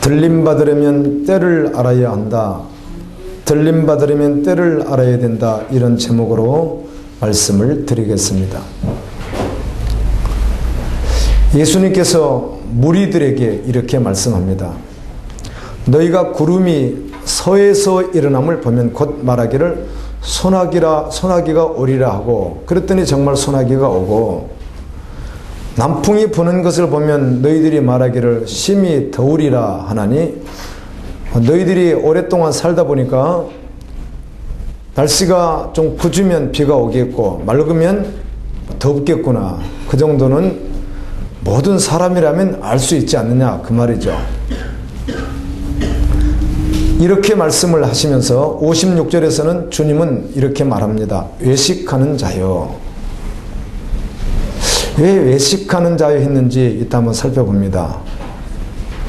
들림받으려면 때를 알아야 한다. 들림받으려면 때를 알아야 된다. 이런 제목으로 말씀을 드리겠습니다. 예수님께서 무리들에게 이렇게 말씀합니다. 너희가 구름이 서에서 일어남을 보면 곧 말하기를 소나기가 오리라 하고, 그랬더니 정말 소나기가 오고, 남풍이 부는 것을 보면 너희들이 말하기를 심히 더우리라 하나니, 너희들이 오랫동안 살다 보니까 날씨가 좀 궂으면 비가 오겠고 맑으면 덥겠구나. 그 정도는 모든 사람이라면 알 수 있지 않느냐, 그 말이죠. 이렇게 말씀을 하시면서 56절에서는 주님은 이렇게 말합니다. 외식하는 자여. 왜 외식하는 자여 했는지 이따 한번 살펴봅니다.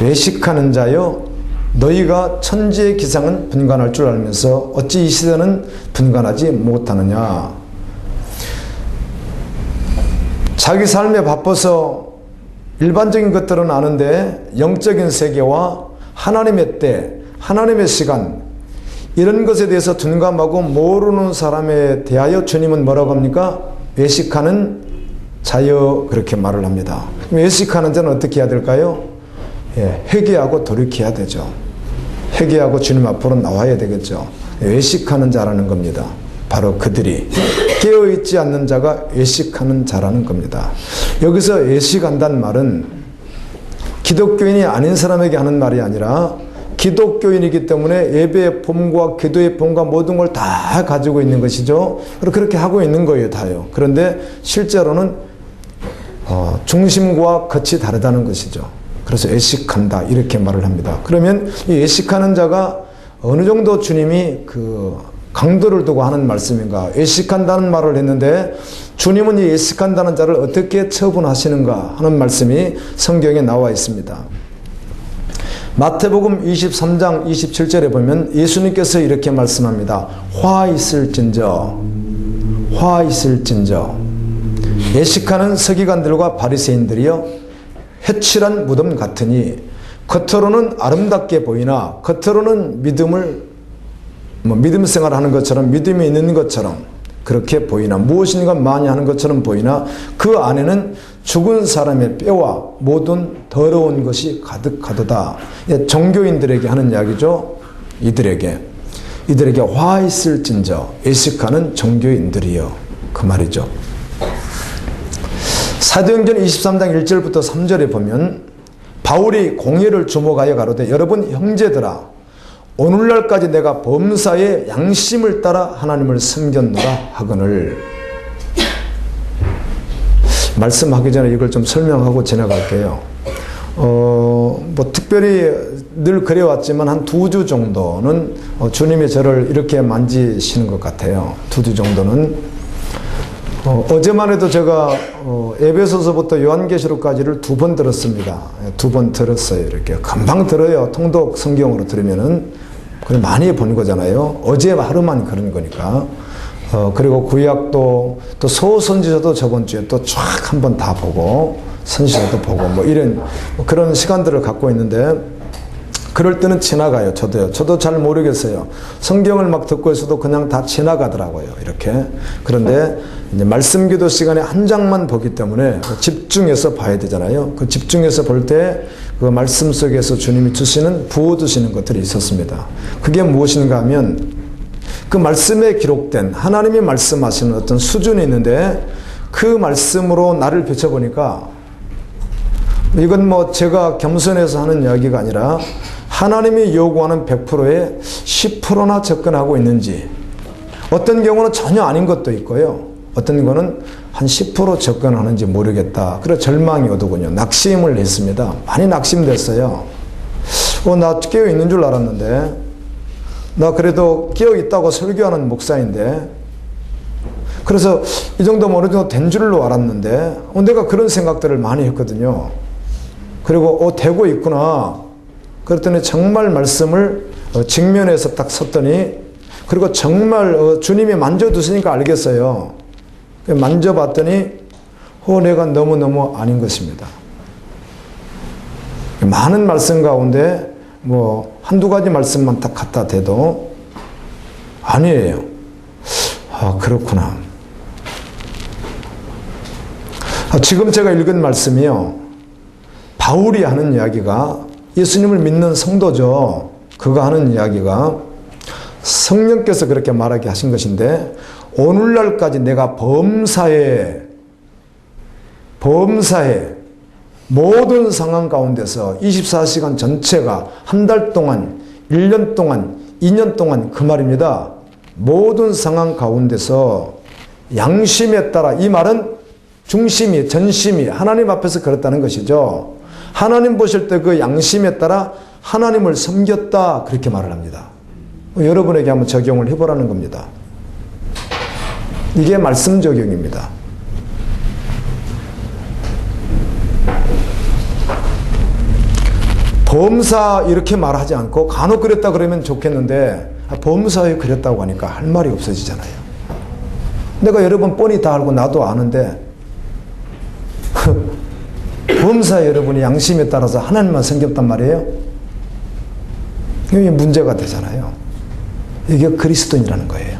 외식하는 자여, 너희가 천지의 기상은 분간할 줄 알면서 어찌 이 시대는 분간하지 못하느냐. 자기 삶에 바빠서 일반적인 것들은 아는데 영적인 세계와 하나님의 때, 하나님의 시간, 이런 것에 대해서 둔감하고 모르는 사람에 대하여 주님은 뭐라고 합니까? 외식하는 자여, 그렇게 말을 합니다. 외식하는 자는 어떻게 해야 될까요? 회개하고 돌이켜야 되죠. 회개하고 주님 앞으로 나와야 되겠죠. 외식하는 자라는 겁니다. 바로 그들이 깨어있지 않는 자가 외식하는 자라는 겁니다. 여기서 외식한다는 말은 기독교인이 아닌 사람에게 하는 말이 아니라 기독교인이기 때문에 예배의 폼과 기도의 폼과 모든 걸 다 가지고 있는 것이죠. 그렇게 하고 있는 거예요, 다요. 그런데 실제로는 중심과 겉이 다르다는 것이죠. 그래서 외식한다, 이렇게 말을 합니다. 그러면 이 외식하는 자가 어느 정도 주님이 그 강도를 두고 하는 말씀인가? 외식한다는 말을 했는데 주님은 이 외식한다는 자를 어떻게 처분하시는가 하는 말씀이 성경에 나와 있습니다. 마태복음 23장 27절에 보면 예수님께서 이렇게 말씀합니다. 화 있을진저, 화 있을진저. 외식하는 서기관들과 바리새인들이여 해칠한 무덤 같으니 겉으로는 아름답게 보이나, 겉으로는 믿음 생활하는 것처럼, 믿음이 있는 것처럼 그렇게 보이나, 무엇인가 많이 하는 것처럼 보이나 그 안에는 죽은 사람의 뼈와 모든 더러운 것이 가득하도다. 종교인들에게 하는 이야기죠. 이들에게 화 있을진저, 외식하는 종교인들이여, 그 말이죠. 사도행전 23장 1절부터 3절에 보면 바울이 공회를 주목하여 가로되 여러분 형제들아, 오늘날까지 내가 범사의 양심을 따라 하나님을 섬겼노라 하거늘. 말씀하기 전에 이걸 좀 설명하고 지나갈게요. 특별히 늘 그래왔지만 한 2주 정도는 주님이 저를 이렇게 만지시는 것 같아요. 2주 정도는. 어제만 해도 제가 에베소서부터 요한계시록까지를 2번 들었습니다. 2번 들었어요. 이렇게 금방 들어요. 통독 성경으로 들으면은. 그래 많이 본 거잖아요. 어제 하루만 그런 거니까. 그리고 구약도 또 소선지서도 저번 주에 또 쫙 한번 다 보고, 선지서도 보고 뭐 이런 그런 시간들을 갖고 있는데, 그럴 때는 지나가요. 저도 잘 모르겠어요. 성경을 막 듣고 있어도 그냥 다 지나가더라고요. 이렇게. 그런데 이제 말씀 기도 시간에 한 장만 보기 때문에 집중해서 봐야 되잖아요. 그 집중해서 볼 때 그 말씀 속에서 주님이 부어주시는 것들이 있었습니다. 그게 무엇인가 하면 그 말씀에 기록된 하나님이 말씀하시는 어떤 수준이 있는데, 그 말씀으로 나를 비춰보니까 이건 뭐 제가 겸손해서 하는 이야기가 아니라 하나님이 요구하는 100%에 10%나 접근하고 있는지, 어떤 경우는 전혀 아닌 것도 있고요. 어떤 거는 한 10% 접근하는지 모르겠다. 그래서 절망이 오더군요. 낙심을 했습니다. 많이 낙심됐어요. 나 깨어있는 줄 알았는데, 나 그래도 깨어있다고 설교하는 목사인데, 그래서 이 정도면 어느 정도 된 줄로 알았는데, 내가 그런 생각들을 많이 했거든요. 그리고 되고 있구나. 그랬더니 정말 말씀을 직면해서 딱 섰더니, 그리고 정말 주님이 만져두시니까 알겠어요. 만져봤더니 내가 너무너무 아닌 것입니다. 많은 말씀 가운데 뭐 한두 가지 말씀만 딱 갖다 대도 아니에요. 아, 그렇구나. 지금 제가 읽은 말씀이요, 바울이 하는 이야기가, 예수님을 믿는 성도죠. 그가 하는 이야기가 성령께서 그렇게 말하게 하신 것인데, 오늘날까지 내가 범사에 모든 상황 가운데서 24시간 전체가 한 달 동안, 1년 동안, 2년 동안, 그 말입니다. 모든 상황 가운데서 양심에 따라, 이 말은 중심이, 전심이 하나님 앞에서 그랬다는 것이죠. 하나님 보실 때 그 양심에 따라 하나님을 섬겼다, 그렇게 말을 합니다. 여러분에게 한번 적용을 해보라는 겁니다. 이게 말씀 적용입니다. 범사 이렇게 말하지 않고 간혹 그랬다 그러면 좋겠는데, 범사에 그랬다고 하니까 할 말이 없어지잖아요. 내가 여러분 뻔히 다 알고 나도 아는데 범사 여러분이 양심에 따라서 하나님만 섬겼단 말이에요. 이게 문제가 되잖아요. 이게 그리스도인이라는 거예요.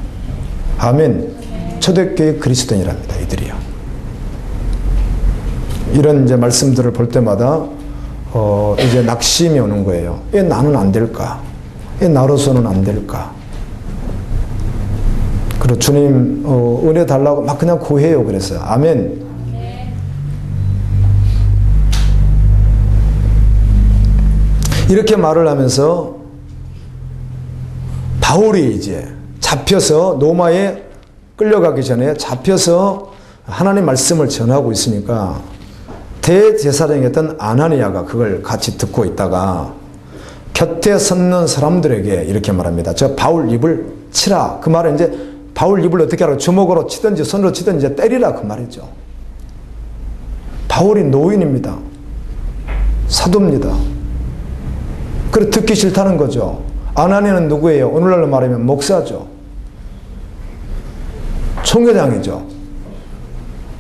아멘. 초대교회 그리스도인이랍니다, 이들이요. 이런 이제 말씀들을 볼 때마다 이제 낙심이 오는 거예요. 왜 나는 안 될까? 왜 나로서는 안 될까? 그리고 주님 은혜 달라고 막 그냥 구해요. 그랬어요. 아멘. 이렇게 말을 하면서 바울이 이제 잡혀서, 로마에 끌려가기 전에 잡혀서 하나님 말씀을 전하고 있으니까 대제사장이었던 아나니아가 그걸 같이 듣고 있다가 곁에 섰는 사람들에게 이렇게 말합니다. 저 바울 입을 치라. 그 말은 이제 바울 입을 어떻게 하라고, 주먹으로 치든지 손으로 치든지 때리라, 그 말이죠. 바울이 노인입니다. 사도입니다. 그래 듣기 싫다는 거죠. 아나니아는 누구예요? 오늘날로 말하면 목사죠. 총회장이죠.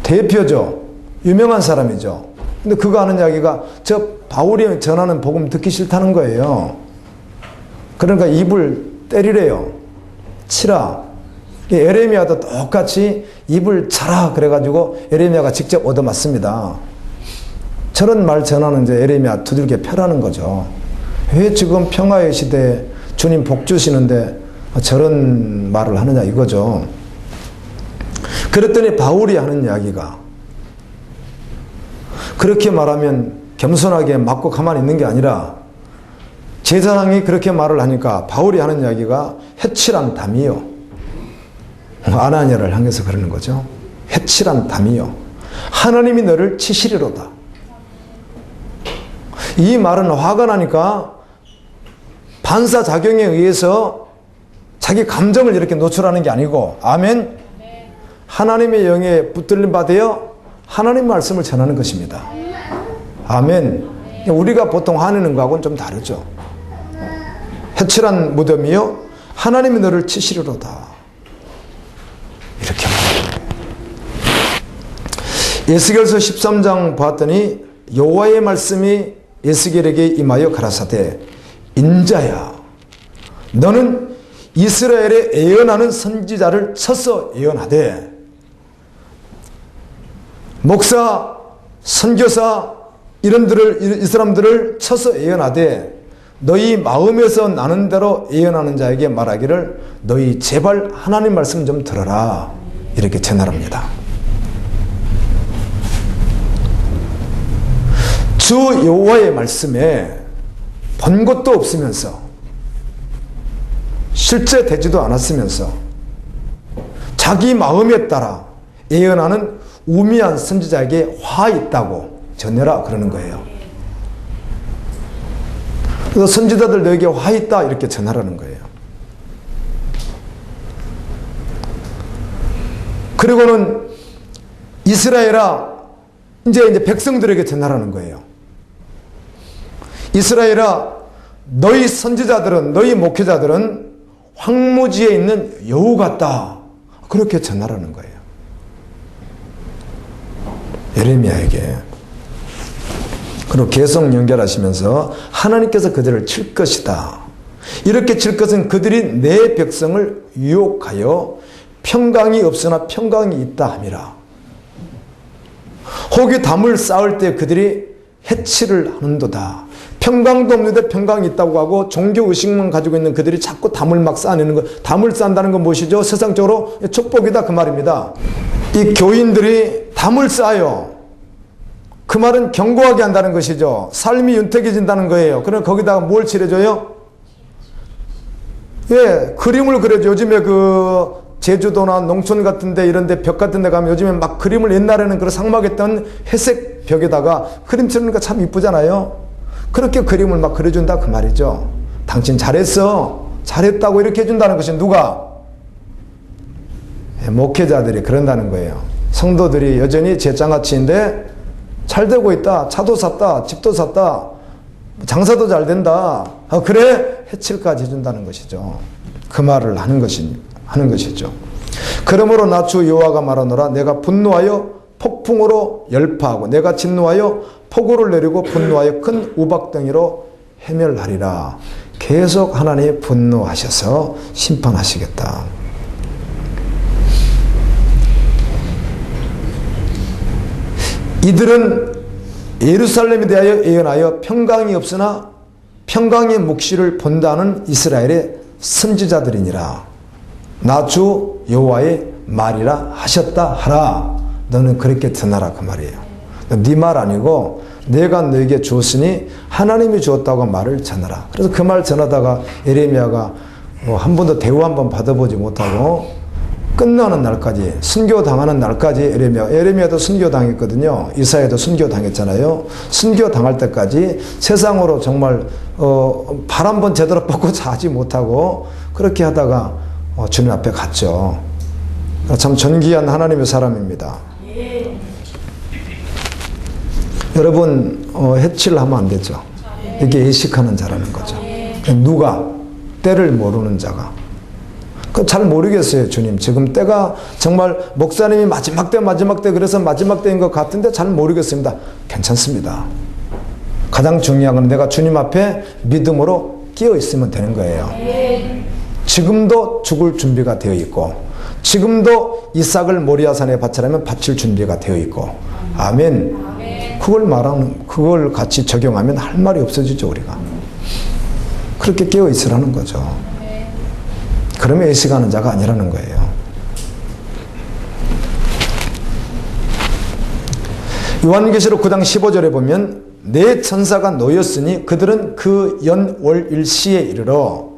대표죠. 유명한 사람이죠. 근데 그가 하는 이야기가 저 바울이 전하는 복음 듣기 싫다는 거예요. 그러니까 입을 때리래요. 치라. 에레미야도 똑같이 입을 차라 그래가지고 에레미야가 직접 얻어맞습니다. 저런 말 전하는 이제 에레미야 두들겨 펴라는 거죠. 왜 지금 평화의 시대에 주님 복 주시는데 저런 말을 하느냐 이거죠. 그랬더니 바울이 하는 이야기가, 그렇게 말하면 겸손하게 맞고 가만히 있는 게 아니라, 제사장이 그렇게 말을 하니까 바울이 하는 이야기가 해칠한 담이요. 아나니아를 향해서 그러는 거죠. 해칠한 담이요. 하나님이 너를 치시리로다. 이 말은 화가 나니까 반사작용에 의해서 자기 감정을 이렇게 노출하는 게 아니고, 아멘. 하나님의 영에 붙들림 받아요. 하나님 말씀을 전하는 것입니다. 아멘. 우리가 보통 화내는 거하고는 좀 다르죠. 해칠한 무덤이요, 하나님이 너를 치시리로다. 이렇게 말합니다. 에스겔서 13장 봤더니 여호와의 말씀이 에스겔에게 임하여 가라사대, 인자야, 너는 이스라엘에 예언하는 선지자를 쳐서 예언하되, 목사, 선교사 이 사람들을 쳐서 예언하되, 너희 마음에서 나는 대로 예언하는 자에게 말하기를, 너희 제발 하나님 말씀 좀 들어라, 이렇게 전하랍니다. 주 여호와의 말씀에 본 것도 없으면서, 실제 되지도 않았으면서 자기 마음에 따라 예언하는 우미한 선지자에게 화 있다고 전해라, 그러는 거예요. 그래서 선지자들 너에게 화 있다, 이렇게 전하라는 거예요. 그리고는 이스라엘아, 이제 백성들에게 전하라는 거예요. 이스라엘아, 너희 선지자들은, 너희 목회자들은 황무지에 있는 여우 같다, 그렇게 전하라는 거예요. 예레미야에게. 그리고 계속 연결하시면서 하나님께서 그들을 칠 것이다. 이렇게 칠 것은 그들이 내 백성을 유혹하여 평강이 없으나 평강이 있다 함이라. 혹이 담을 쌓을 때 그들이 해치를 하는도다. 평강도 없는데 평강이 있다고 하고 종교의식만 가지고 있는 그들이 자꾸 담을 막 쌓아내는 것. 담을 쌓는다는 건 무엇이죠? 세상적으로 축복이다 그 말입니다. 이 교인들이 담을 쌓아요. 그 말은 견고하게 한다는 것이죠. 삶이 윤택해진다는 거예요. 그럼 거기다가 뭘 칠해줘요? 예, 그림을 그려줘. 요즘에 그 제주도나 농촌 같은데 이런데 벽 같은데 가면 요즘에 막 그림을 옛날에는 그런 상막했던 회색 벽에다가 그림 칠하니까 참 이쁘잖아요. 그렇게 그림을 막 그려준다 그 말이죠. 당신 잘했어. 잘했다고 이렇게 해준다는 것이 누가? 예, 목회자들이 그런다는 거예요. 성도들이 여전히 제장아치인데 잘 되고 있다. 차도 샀다. 집도 샀다. 장사도 잘 된다. 아, 그래? 해칠까지 해준다는 것이죠. 그 말을 하는 것이죠. 그러므로 나 주 여호와가 말하노라. 내가 분노하여 폭풍으로 열파하고 내가 진노하여 폭우를 내리고 분노하여 큰 우박덩이로 해멸하리라. 계속 하나님이 분노하셔서 심판하시겠다. 이들은 예루살렘에 대하여 예언하여 평강이 없으나 평강의 묵시를 본다는 이스라엘의 선지자들이니라. 나 주 여호와의 말이라 하셨다 하라. 너는 그렇게 전하라 그 말이에요. 네 말 아니고 내가 너에게 주었으니 하나님이 주었다고 말을 전하라. 그래서 그 말 전하다가 예레미야가 한 번도 대우 한 번 받아보지 못하고 끝나는 날까지 순교당하는 날까지 예레미야도 순교당했거든요. 이사야도 순교당했잖아요. 순교당할 때까지 세상으로 정말 발 한 번 제대로 뻗고 자지 못하고 그렇게 하다가 주님 앞에 갔죠. 참 존귀한 하나님의 사람입니다. 여러분 해치하면 안 되죠. 이게 예식하는 자라는 거죠. 누가? 때를 모르는 자가. 잘 모르겠어요. 주님 지금 때가 정말 목사님이 마지막 때 그래서 마지막 때인 것 같은데 잘 모르겠습니다. 괜찮습니다. 가장 중요한 건 내가 주님 앞에 믿음으로 끼어 있으면 되는 거예요. 지금도 죽을 준비가 되어 있고 지금도 이삭을 모리아산에 바치려면 바칠 준비가 되어 있고 아멘. 그걸 같이 적용하면 할 말이 없어지죠. 우리가 그렇게 깨어 있으라는 거죠. 그러면 예식하는 자가 아니라는 거예요. 요한계시록 9장 15절에 보면 네 천사가 놓였으니 그들은 그 연월일시에 이르러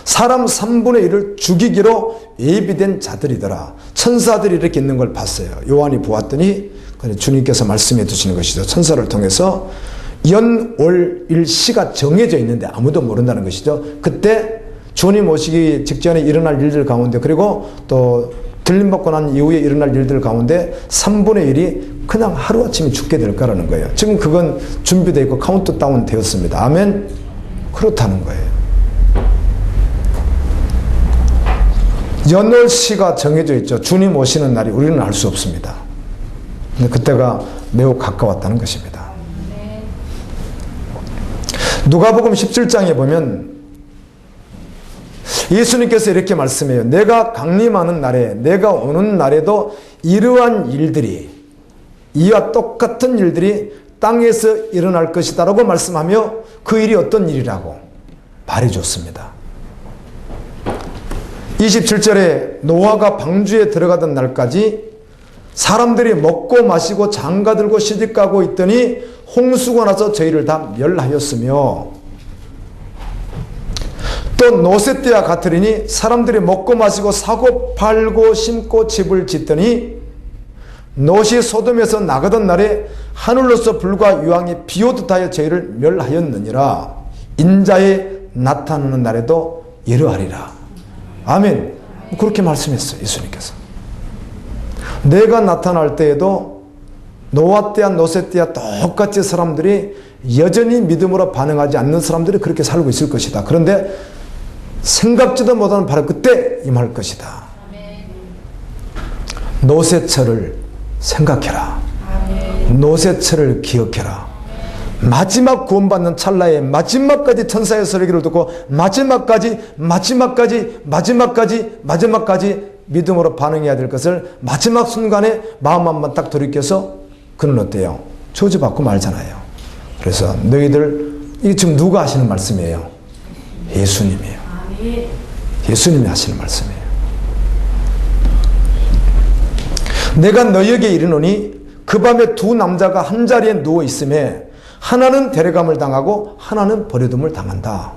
사람 3분의 1을 죽이기로 예비된 자들이더라. 천사들이 이렇게 있는 걸 봤어요. 요한이 보았더니 주님께서 말씀해 주시는 것이죠. 천사를 통해서 연월일시가 정해져 있는데 아무도 모른다는 것이죠. 그때 주님 오시기 직전에 일어날 일들 가운데 그리고 또 들림받고 난 이후에 일어날 일들 가운데 3분의 1이 그냥 하루아침에 죽게 될 거라는 거예요. 지금 그건 준비되어 있고 카운트다운 되었습니다. 아멘. 그렇다는 거예요. 연월시가 정해져 있죠. 주님 오시는 날이 우리는 알 수 없습니다. 근데 그때가 매우 가까웠다는 것입니다. 누가복음 17장에 보면 예수님께서 이렇게 말씀해요. 내가 강림하는 날에 내가 오는 날에도 이러한 일들이 이와 똑같은 일들이 땅에서 일어날 것이다 라고 말씀하며 그 일이 어떤 일이라고 말해줬습니다. 27절에 노아가 방주에 들어가던 날까지 사람들이 먹고 마시고 장가들고 시집가고 있더니 홍수가 나서 저희를 다 멸하였으며 또 노새 때와 같으리니 사람들이 먹고 마시고 사고 팔고 심고 집을 짓더니 롯이 소돔에서 나가던 날에 하늘로서 불과 유황이 비오듯 하여 저희를 멸하였느니라. 인자의 나타나는 날에도 이러하리라. 아멘. 그렇게 말씀했어요. 예수님께서. 내가 나타날 때에도 노아 때와 노새 때와 똑같이 사람들이 여전히 믿음으로 반응하지 않는 사람들이 그렇게 살고 있을 것이다. 그런데 생각지도 못하는 바로 그때 임할 것이다. 노새철을 생각해라. 노새철을 기억해라. 마지막 구원받는 찰나에 마지막까지 천사의 소리를 듣고 마지막까지 믿음으로 반응해야 될 것을 마지막 순간에 마음 한번 딱 돌이켜서 그는 어때요? 저주받고 말잖아요. 그래서 너희들, 이게 지금 누가 하시는 말씀이에요? 예수님이에요. 예수님이 하시는 말씀이에요. 내가 너희에게 이르노니 그 밤에 두 남자가 한 자리에 누워 있음에 하나는 데려감을 당하고 하나는 버려둠을 당한다.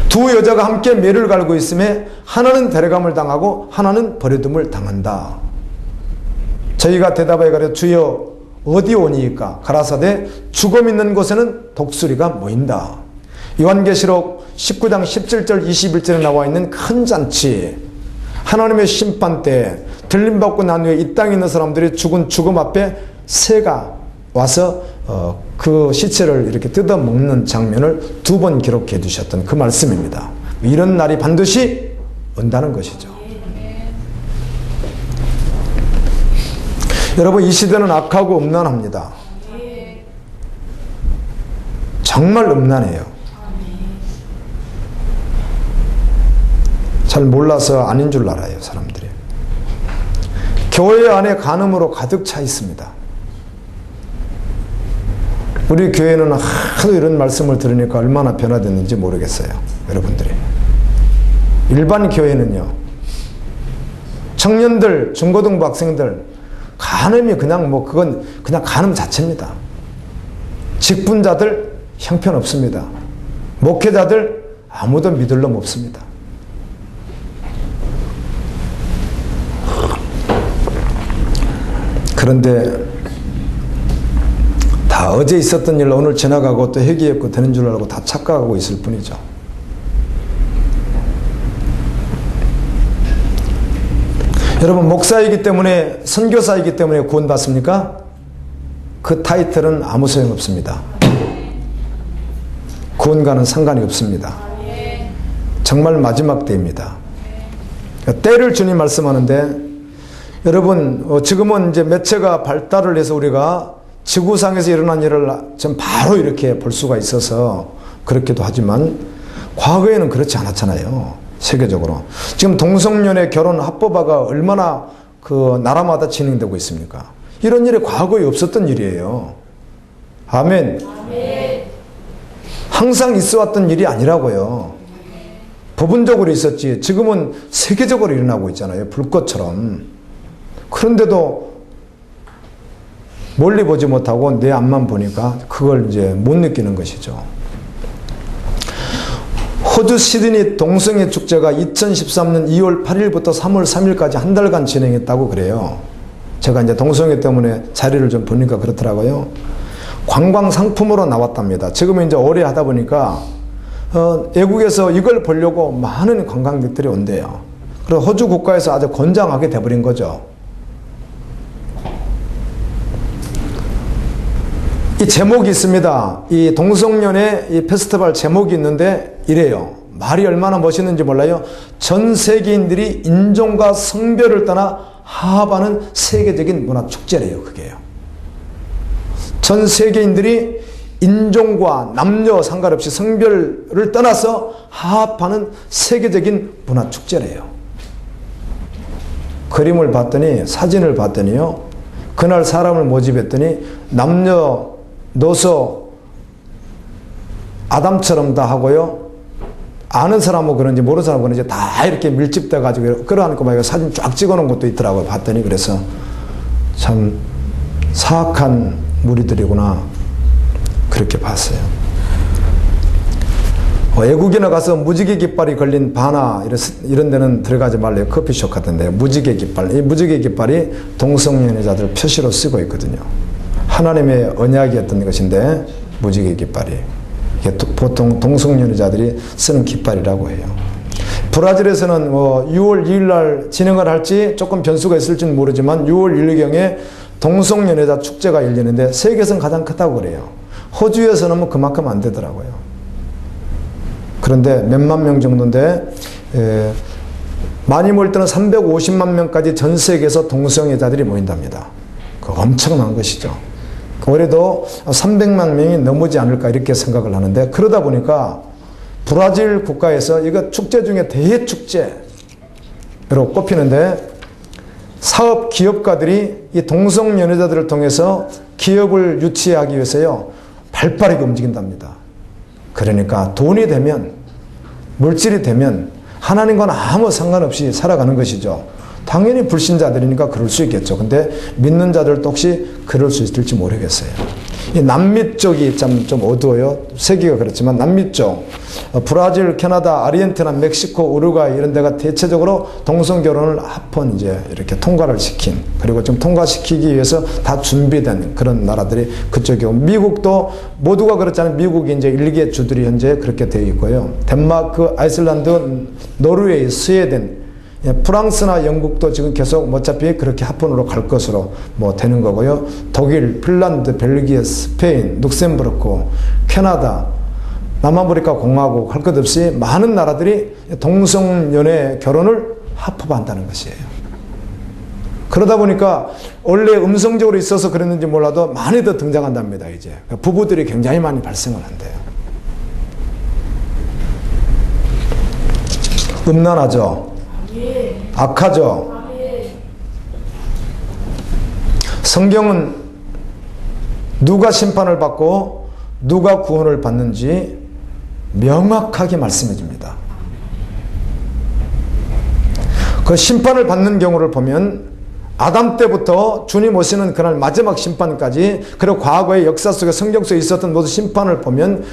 두 여자가 함께 매를 갈고 있음에 하나는 데려감을 당하고 하나는 버려둠을 당한다. 저희가 대답하여 가려 주여 어디 오니이까? 가라사대 죽음 있는 곳에는 독수리가 모인다. 요한계시록 19장 17절 21절에 나와 있는 큰 잔치, 하나님의 심판 때 들림받고 난 후에 이 땅에 있는 사람들이 죽은 죽음 앞에 새가 와서 그 시체를 이렇게 뜯어먹는 장면을 두 번 기록해 두셨던 그 말씀입니다. 이런 날이 반드시 온다는 것이죠. 여러분, 이 시대는 악하고 음란합니다. 정말 음란해요. 잘 몰라서 아닌 줄 알아요, 사람들이. 교회 안에 간음으로 가득 차 있습니다. 우리 교회는 하도 이런 말씀을 들으니까 얼마나 변화됐는지 모르겠어요, 여러분들이. 일반 교회는요, 청년들, 중고등부 학생들, 간음이 그냥 그건 그냥 간음 자체입니다. 직분자들 형편없습니다. 목회자들 아무도 믿을 놈 없습니다. 그런데 다 어제 있었던 일 오늘 지나가고 또 회귀했고 되는 줄 알고 다 착각하고 있을 뿐이죠. 여러분, 목사이기 때문에, 선교사이기 때문에 구원받습니까? 그 타이틀은 아무 소용없습니다. 구원과는 상관이 없습니다. 정말 마지막 때입니다. 때를 주님 말씀하는데, 여러분, 지금은 이제 매체가 발달을 해서 우리가 지구상에서 일어난 일을 좀 바로 이렇게 볼 수가 있어서 그렇기도 하지만 과거에는 그렇지 않았잖아요. 세계적으로. 지금 동성연애 결혼 합법화가 얼마나 그 나라마다 진행되고 있습니까? 이런 일이 과거에 없었던 일이에요. 아멘. 항상 있어 왔던 일이 아니라고요. 부분적으로 있었지. 지금은 세계적으로 일어나고 있잖아요. 불꽃처럼. 그런데도 멀리 보지 못하고 내 앞만 보니까 그걸 이제 못 느끼는 것이죠. 호주 시드니 동성애 축제가 2013년 2월 8일부터 3월 3일까지 한 달간 진행했다고 그래요. 제가 이제 동성애 때문에 자리를 좀 보니까 그렇더라고요. 관광 상품으로 나왔답니다. 지금은 이제 오래 하다 보니까 외국에서 이걸 보려고 많은 관광객들이 온대요. 그리고 호주 국가에서 아주 권장하게 돼버린 거죠. 이 제목이 있습니다. 이 동성연애 이 페스티벌 제목이 있는데 이래요. 말이 얼마나 멋있는지 몰라요. 전 세계인들이 인종과 성별을 떠나 화합하는 세계적인 문화 축제래요. 그게요. 전 세계인들이 인종과 남녀 상관없이 성별을 떠나서 화합하는 세계적인 문화 축제래요. 그림을 봤더니, 사진을 봤더니요, 그날 사람을 모집했더니 남녀 노소 아담처럼 다 하고요, 아는 사람은 그런지 모르는 사람은 그런지 다 이렇게 밀집돼 가지고 끌어안고 막 사진 쫙 찍어 놓은 것도 있더라고요. 봤더니. 그래서 참 사악한 무리들이구나, 그렇게 봤어요. 외국인에 가서 무지개 깃발이 걸린 바나 이런 데는 들어가지 말래요. 커피숍 같은데. 무지개 깃발, 이 무지개 깃발이 동성연애자들 표시로 쓰고 있거든요. 하나님의 언약이었던 것인데 무지개 깃발이, 이게 보통 동성연애자들이 쓰는 깃발이라고 해요. 브라질에서는 6월 2일 날 진행을 할지 조금 변수가 있을지는 모르지만 6월 1일경에 동성연애자 축제가 열리는데 세계에서는 가장 크다고 그래요. 호주에서는 뭐 그만큼 안 되더라고요. 그런데 몇만 명 정도인데 많이 모일 때는 350만 명까지 전 세계에서 동성애자들이 모인답니다. 그 엄청난 것이죠. 올해도 300만 명이 넘지 않을까 이렇게 생각을 하는데, 그러다 보니까 브라질 국가에서 이거 축제 중에 대축제로 꼽히는데, 사업 기업가들이 이 동성연애자들을 통해서 기업을 유치하기 위해서요 발빠르게 움직인답니다. 그러니까 돈이 되면, 물질이 되면 하나님과는 아무 상관없이 살아가는 것이죠. 당연히 불신자들이니까 그럴 수 있겠죠. 근데 믿는 자들도 혹시 그럴 수 있을지 모르겠어요. 이 남미 쪽이 좀 어두워요. 세계가 그렇지만 남미 쪽, 브라질, 캐나다, 아르헨티나, 멕시코, 우루과이 이런 데가 대체적으로 동성 결혼을 합헌 이제 이렇게 통과를 시킨, 그리고 좀 통과시키기 위해서 다 준비된 그런 나라들이 그쪽이고, 미국도 모두가 그렇잖아요. 미국이 이제 일개 주들이 현재 그렇게 되어 있고요. 덴마크, 아이슬란드, 노르웨이, 스웨덴, 프랑스나 영국도 지금 계속 어차피 그렇게 합헌으로 갈 것으로 되는 거고요. 독일, 핀란드, 벨기에, 스페인, 룩셈부르크, 캐나다, 남아프리카 공화국 할 것 없이 많은 나라들이 동성연애 결혼을 합법한다는 것이에요. 그러다 보니까 원래 음성적으로 있어서 그랬는지 몰라도 많이 더 등장한답니다. 이제 부부들이 굉장히 많이 발생을 한대요. 음란하죠. 악하죠. 성경은 누가 심판을 받고 누가 구원을 받는지 명확하게 말씀해 줍니다. 그 심판을 받는 경우를 보면 아담 때부터 주님 오시는 그날 마지막 심판까지, 그리고 과거의 역사 속에 성경 속에 있었던 모든 심판을 보면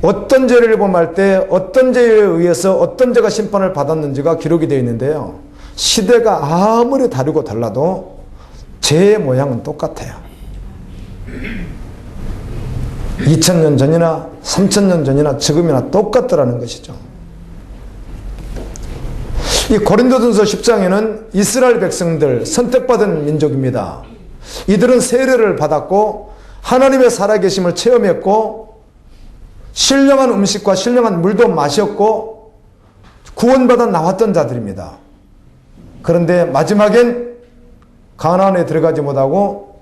어떤 죄를 범할 때 어떤 죄에 의해서 어떤 죄가 심판을 받았는지가 기록이 되어 있는데요. 시대가 아무리 다르고 달라도 죄의 모양은 똑같아요. 2000년 전이나 3000년 전이나 지금이나 똑같더라는 것이죠. 이 고린도전서 10장에는 이스라엘 백성들, 선택받은 민족입니다. 이들은 세례를 받았고 하나님의 살아계심을 체험했고 신령한 음식과 신령한 물도 마셨고 구원받아 나왔던 자들입니다. 그런데 마지막엔 가나안에 들어가지 못하고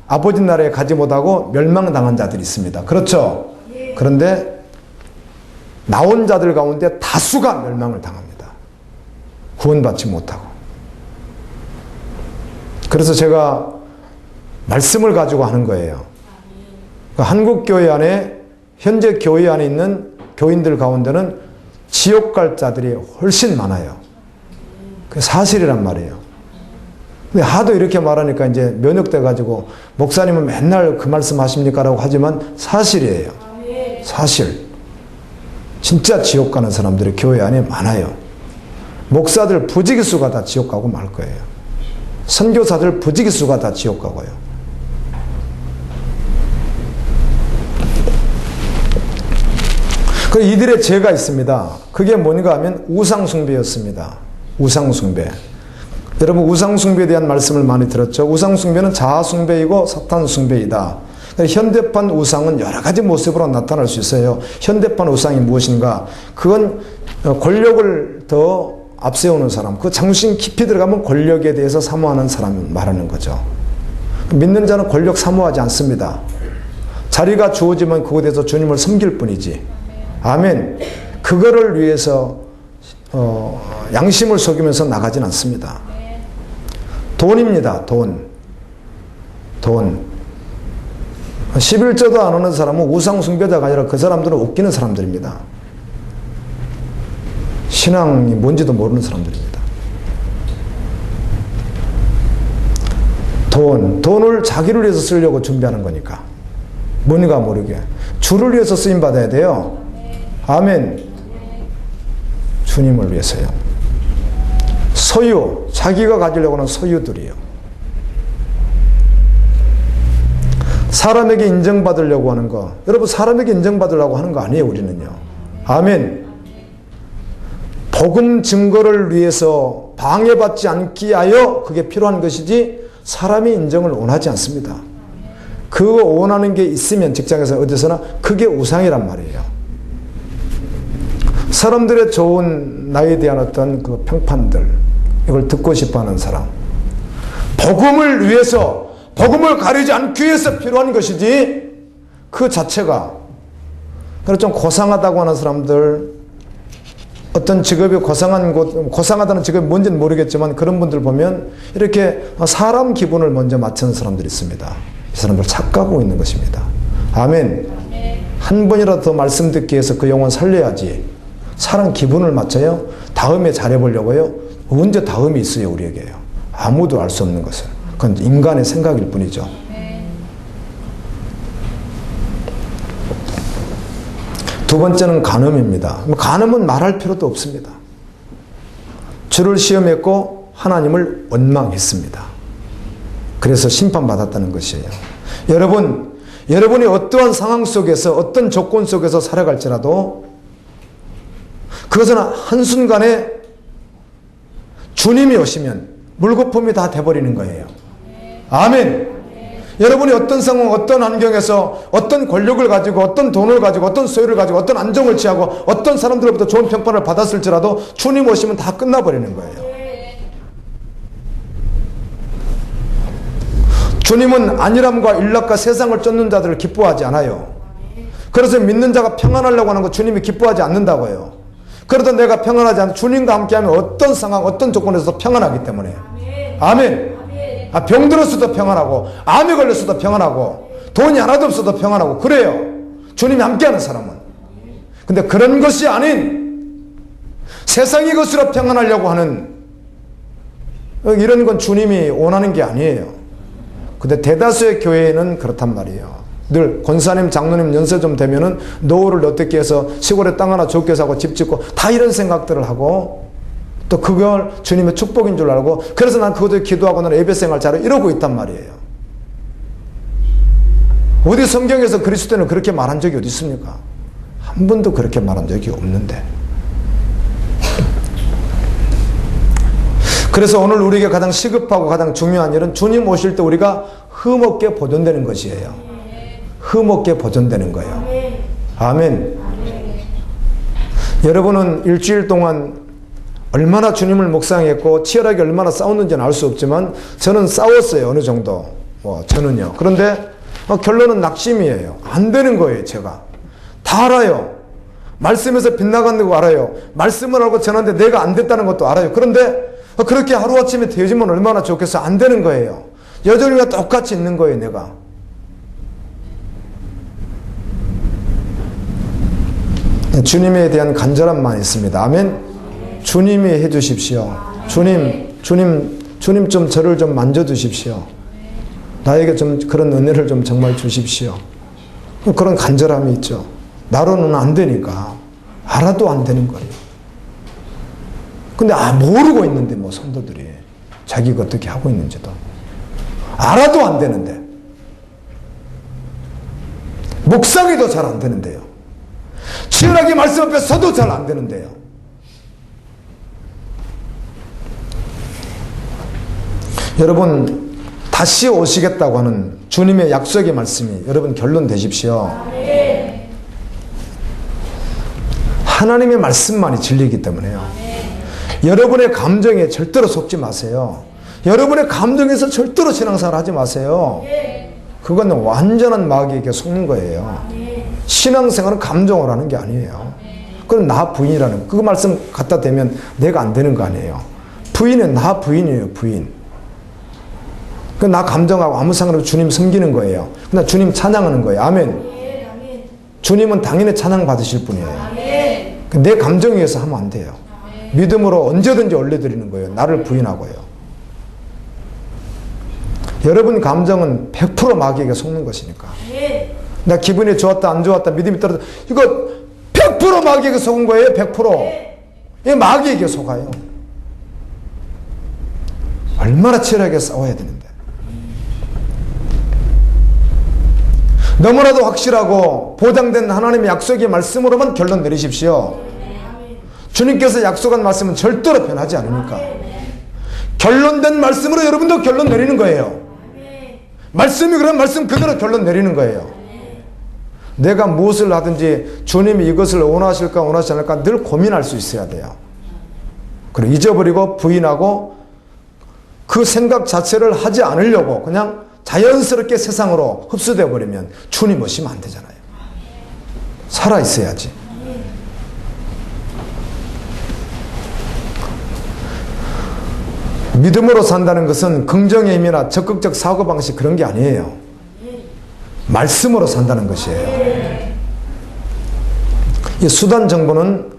아버지 나라에 가지 못하고 멸망당한 자들이 있습니다. 그렇죠? 그런데 나온 자들 가운데 다수가 멸망을 당합니다. 구원받지 못하고. 그래서 제가 말씀을 가지고 하는 거예요. 한국교회 안에, 현재 교회 안에 있는 교인들 가운데는 지옥 갈 자들이 훨씬 많아요. 그게 사실이란 말이에요. 근데 하도 이렇게 말하니까 이제 면역돼 가지고 목사님은 맨날 그 말씀 하십니까? 라고 하지만 사실이에요. 사실. 진짜 지옥 가는 사람들이 교회 안에 많아요. 목사들 부지기수가 다 지옥 가고 말 거예요. 선교사들 부지기수가 다 지옥 가고요. 그 이들의 죄가 있습니다. 그게 뭔가 하면 우상숭배였습니다. 우상숭배. 여러분 우상숭배에 대한 말씀을 많이 들었죠. 우상숭배는 자아숭배이고 사탄숭배이다. 현대판 우상은 여러 가지 모습으로 나타날 수 있어요. 현대판 우상이 무엇인가? 그건 권력을 더 앞세우는 사람, 그 장신 깊이 들어가면 권력에 대해서 사모하는 사람을 말하는 거죠. 믿는 자는 권력 사모하지 않습니다. 자리가 주어지면 그곳에 대해서 주님을 섬길 뿐이지. 아멘. 그거를 위해서 양심을 속이면서 나가진 않습니다. 돈입니다. 돈. 11조도 안 오는 사람은 우상숭배자가 아니라 그 사람들은 웃기는 사람들입니다. 신앙이 뭔지도 모르는 사람들입니다. 돈을 자기를 위해서 쓰려고 준비하는 거니까. 뭔가 모르게. 주를 위해서 쓰임받아야 돼요. 아멘. 주님을 위해서요. 소유, 자기가 가지려고 하는 소유들이요. 사람에게 인정받으려고 하는 거. 여러분 사람에게 인정받으려고 하는 거 아니에요, 우리는요. 아멘. 복음 증거를 위해서 방해받지 않기 하여 그게 필요한 것이지 사람이 인정을 원하지 않습니다. 그거 원하는 게 있으면 직장에서 어디서나 그게 우상이란 말이에요. 사람들의 좋은 나에 대한 어떤 그 평판들, 이걸 듣고 싶어 하는 사람. 복음을 위해서 복음을 가리지 않기 위해서 필요한 것이지 그 자체가. 그래서 좀 고상하다고 하는 사람들, 어떤 직업이 고상하다는 직업이 뭔지는 모르겠지만 그런 분들 보면 이렇게 사람 기분을 먼저 맞추는 사람들이 있습니다. 이 사람들 착각하고 있는 것입니다. 아멘. 한 번이라도 더 말씀 듣기 위해서 그 영혼 살려야지. 사람 기분을 맞춰요? 다음에 잘해보려고요? 언제 다음이 있어요, 우리에게요? 아무도 알 수 없는 것을. 그건 인간의 생각일 뿐이죠. 두 번째는 간음입니다. 간음은 말할 필요도 없습니다. 주를 시험했고 하나님을 원망했습니다. 그래서 심판받았다는 것이에요. 여러분이 어떠한 상황 속에서 어떤 조건 속에서 살아갈지라도 그것은 한순간에 주님이 오시면 물거품이 다 돼버리는 거예요. 아멘. 여러분이 어떤 상황, 어떤 환경에서 어떤 권력을 가지고 어떤 돈을 가지고 어떤 소유를 가지고 어떤 안정을 취하고 어떤 사람들로부터 좋은 평판을 받았을지라도 주님 오시면 다 끝나버리는 거예요. 주님은 안일함과 일락과 세상을 쫓는 자들을 기뻐하지 않아요. 그래서 믿는 자가 평안하려고 하는 거 주님이 기뻐하지 않는다고요. 그래도 내가 평안하지 않고 주님과 함께하면 어떤 상황, 어떤 조건에서도 평안하기 때문에. 아멘. 병들었어도 평안하고, 암에 걸렸어도 평안하고, 돈이 하나도 없어도 평안하고, 그래요. 주님이 함께하는 사람은. 근데 그런 것이 아닌 세상의 것으로 평안하려고 하는 이런 건 주님이 원하는 게 아니에요. 근데 대다수의 교회는 그렇단 말이에요. 늘 권사님, 장로님 연세 좀 되면은 노후를 어떻게 해서 시골에 땅 하나 좋게 사고 집 짓고 다 이런 생각들을 하고 또 그걸 주님의 축복인 줄 알고 그래서 난 그것을 기도하고 나는 예배생활 잘해 이러고 있단 말이에요. 어디 성경에서 그리스도인은 그렇게 말한 적이 어디 있습니까? 한 번도 그렇게 말한 적이 없는데. 그래서 오늘 우리에게 가장 시급하고 가장 중요한 일은 주님 오실 때 우리가 흠없게 보존되는 것이에요. 흠없게 보존되는 거예요. 아멘. 여러분은 일주일 동안 얼마나 주님을 묵상했고 치열하게 얼마나 싸웠는지는 알 수 없지만 저는 싸웠어요. 어느 정도. 저는요. 그런데 결론은 낙심이에요. 안 되는 거예요. 제가. 다 알아요. 말씀에서 빗나가는 거 알아요. 말씀을 하고 전하는데 내가 안 됐다는 것도 알아요. 그런데 그렇게 하루아침에 되어지면 얼마나 좋겠어. 안 되는 거예요. 여전히 똑같이 있는 거예요. 내가. 주님에 대한 간절함만 있습니다. 아멘. 주님이 해주십시오. 주님 좀 저를 좀 만져주십시오. 나에게 좀 그런 은혜를 좀 정말 주십시오. 그런 간절함이 있죠. 나로는 안 되니까. 알아도 안 되는 거예요. 근데 모르고 있는데 성도들이 자기가 어떻게 하고 있는지도 알아도 안 되는데 묵상이 더 잘 안 되는데요. 치열하게 말씀 앞에 서도 잘 안 되는데요. 여러분 다시 오시겠다고 하는 주님의 약속의 말씀이 여러분 결론 되십시오. 하나님의 말씀만이 진리이기 때문에요. 여러분의 감정에 절대로 속지 마세요. 여러분의 감정에서 절대로 신앙생활 하지 마세요. 그건 완전한 마귀에게 속는 거예요. 신앙생활은 감정으로 하는 게 아니에요. 그건 나 부인이라는 그 말씀 갖다 대면 내가 안 되는 거 아니에요. 부인은 나 부인이에요. 부인. 나 감정하고 아무 상관없이 주님 섬기는 거예요. 그냥 주님 찬양하는 거예요. 아멘. 주님은 당연히 찬양 받으실 분이에요. 내 감정에 의해서 하면 안 돼요. 믿음으로 언제든지 올려드리는 거예요. 나를 부인하고요. 여러분 감정은 100% 마귀에게 속는 것이니까. 나 기분이 좋았다 안 좋았다 믿음이 떨어졌다 이거 100% 마귀에게 속은 거예요. 100%. 이 마귀에게 속아요. 얼마나 치열하게 싸워야 되는데. 너무나도 확실하고 보장된 하나님의 약속의 말씀으로만 결론 내리십시오. 주님께서 약속한 말씀은 절대로 변하지 않으니까. 결론된 말씀으로 여러분도 결론 내리는 거예요. 말씀이 그런 말씀 그대로 결론 내리는 거예요. 내가 무엇을 하든지 주님이 이것을 원하실까 원하지 않을까 늘 고민할 수 있어야 돼요. 그리고 잊어버리고 부인하고 그 생각 자체를 하지 않으려고 그냥 자연스럽게 세상으로 흡수되어 버리면 주님 오시면 안 되잖아요. 살아 있어야지. 믿음으로 산다는 것은 긍정의 힘이나 적극적 사고방식 그런 게 아니에요. 말씀으로 산다는 것이에요. 이 수단 정부는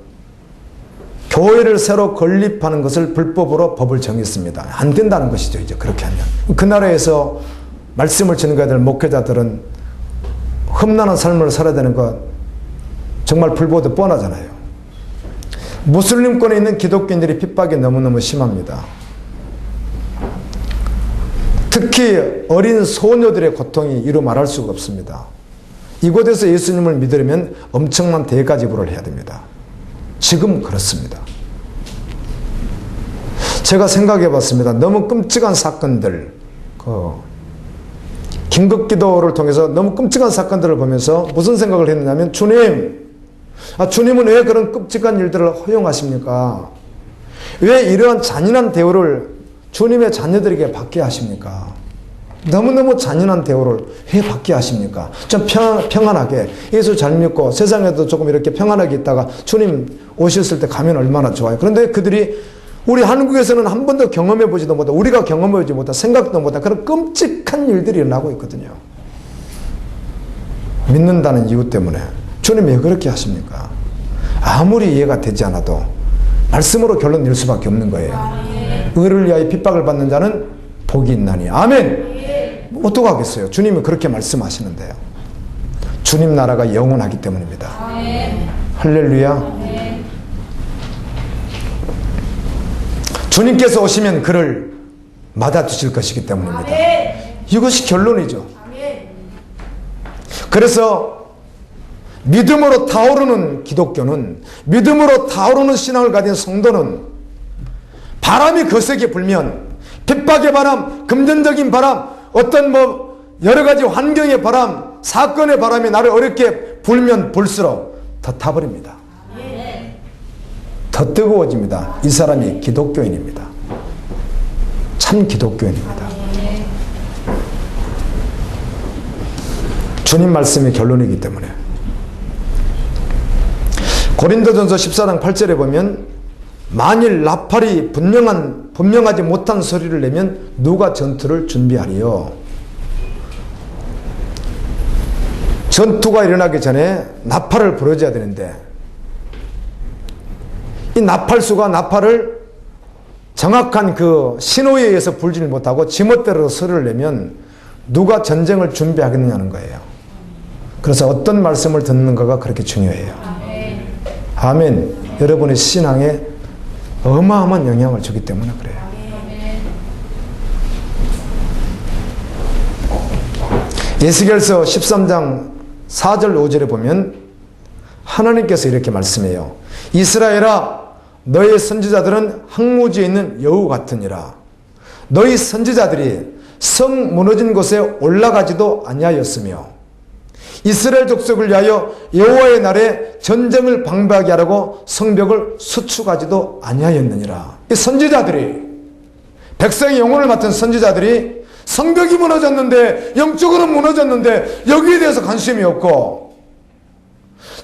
교회를 새로 건립하는 것을 불법으로 법을 정했습니다. 안 된다는 것이죠. 이제 그렇게 하면. 그 나라에서 말씀을 전가해야 될 목회자들은 흠나는 삶을 살아야 되는 것 정말 불보듯 뻔하잖아요. 무슬림권에 있는 기독교인들이 핍박이 너무너무 심합니다. 특히 어린 소녀들의 고통이 이루 말할 수가 없습니다. 이곳에서 예수님을 믿으려면 엄청난 대가 지불을 해야 됩니다. 지금 그렇습니다. 제가 생각해 봤습니다. 너무 끔찍한 사건들, 긴급기도를 통해서 너무 끔찍한 사건들을 보면서 무슨 생각을 했냐면, 주님은 왜 그런 끔찍한 일들을 허용하십니까? 왜 이러한 잔인한 대우를 주님의 자녀들에게 받게 하십니까? 너무너무 잔인한 대우를 왜 받게 하십니까? 좀 평안하게 예수 잘 믿고 세상에도 조금 이렇게 평안하게 있다가 주님 오셨을 때 가면 얼마나 좋아요. 그런데 그들이 우리 한국에서는 한 번도 경험해 보지도 못하고 우리가 경험해 보지 못한 생각도 못한 그런 끔찍한 일들이 일어나고 있거든요. 믿는다는 이유 때문에. 주님 왜 그렇게 하십니까? 아무리 이해가 되지 않아도 말씀으로 결론 낼 수밖에 없는 거예요. 의를 위하여 핍박을 받는 자는 복이 있나니. 아멘. 어떡하겠어요? 주님이 그렇게 말씀하시는데요. 주님 나라가 영원하기 때문입니다. 할렐루야. 주님께서 오시면 그를 맞아주실 것이기 때문입니다. 이것이 결론이죠. 그래서 믿음으로 타오르는 기독교는, 믿음으로 타오르는 신앙을 가진 성도는 바람이 거세게 불면, 핍박의 바람, 금전적인 바람, 어떤 여러 가지 환경의 바람, 사건의 바람이 나를 어렵게 불면 불수록 더 타버립니다. 더 뜨거워집니다. 이 사람이 기독교인입니다. 참 기독교인입니다. 주님 말씀이 결론이기 때문에. 고린도전서 14장 8절에 보면, 만일 나팔이 분명하지 못한 소리를 내면 누가 전투를 준비하리요? 전투가 일어나기 전에 나팔을 불어줘야 되는데, 이 나팔수가 나팔을 정확한 그 신호에 의해서 불지를 못하고 지멋대로 소리를 내면 누가 전쟁을 준비하겠느냐는 거예요. 그래서 어떤 말씀을 듣는가가 그렇게 중요해요. 아멘. 여러분의 신앙에 어마어마한 영향을 주기 때문에 그래요. 에스겔서 13장 4절 5절에 보면 하나님께서 이렇게 말씀해요. 이스라엘아, 너의 선지자들은 항무지에 있는 여우 같으니라. 너희 선지자들이 성 무너진 곳에 올라가지도 아니하였으며 이스라엘 족속을 위하여 여호와의 날에 전쟁을 방비하게 하라고 성벽을 수축하지도 아니하였느니라. 이 선지자들이, 백성의 영혼을 맡은 선지자들이 성벽이 무너졌는데, 영적으로 무너졌는데 여기에 대해서 관심이 없고,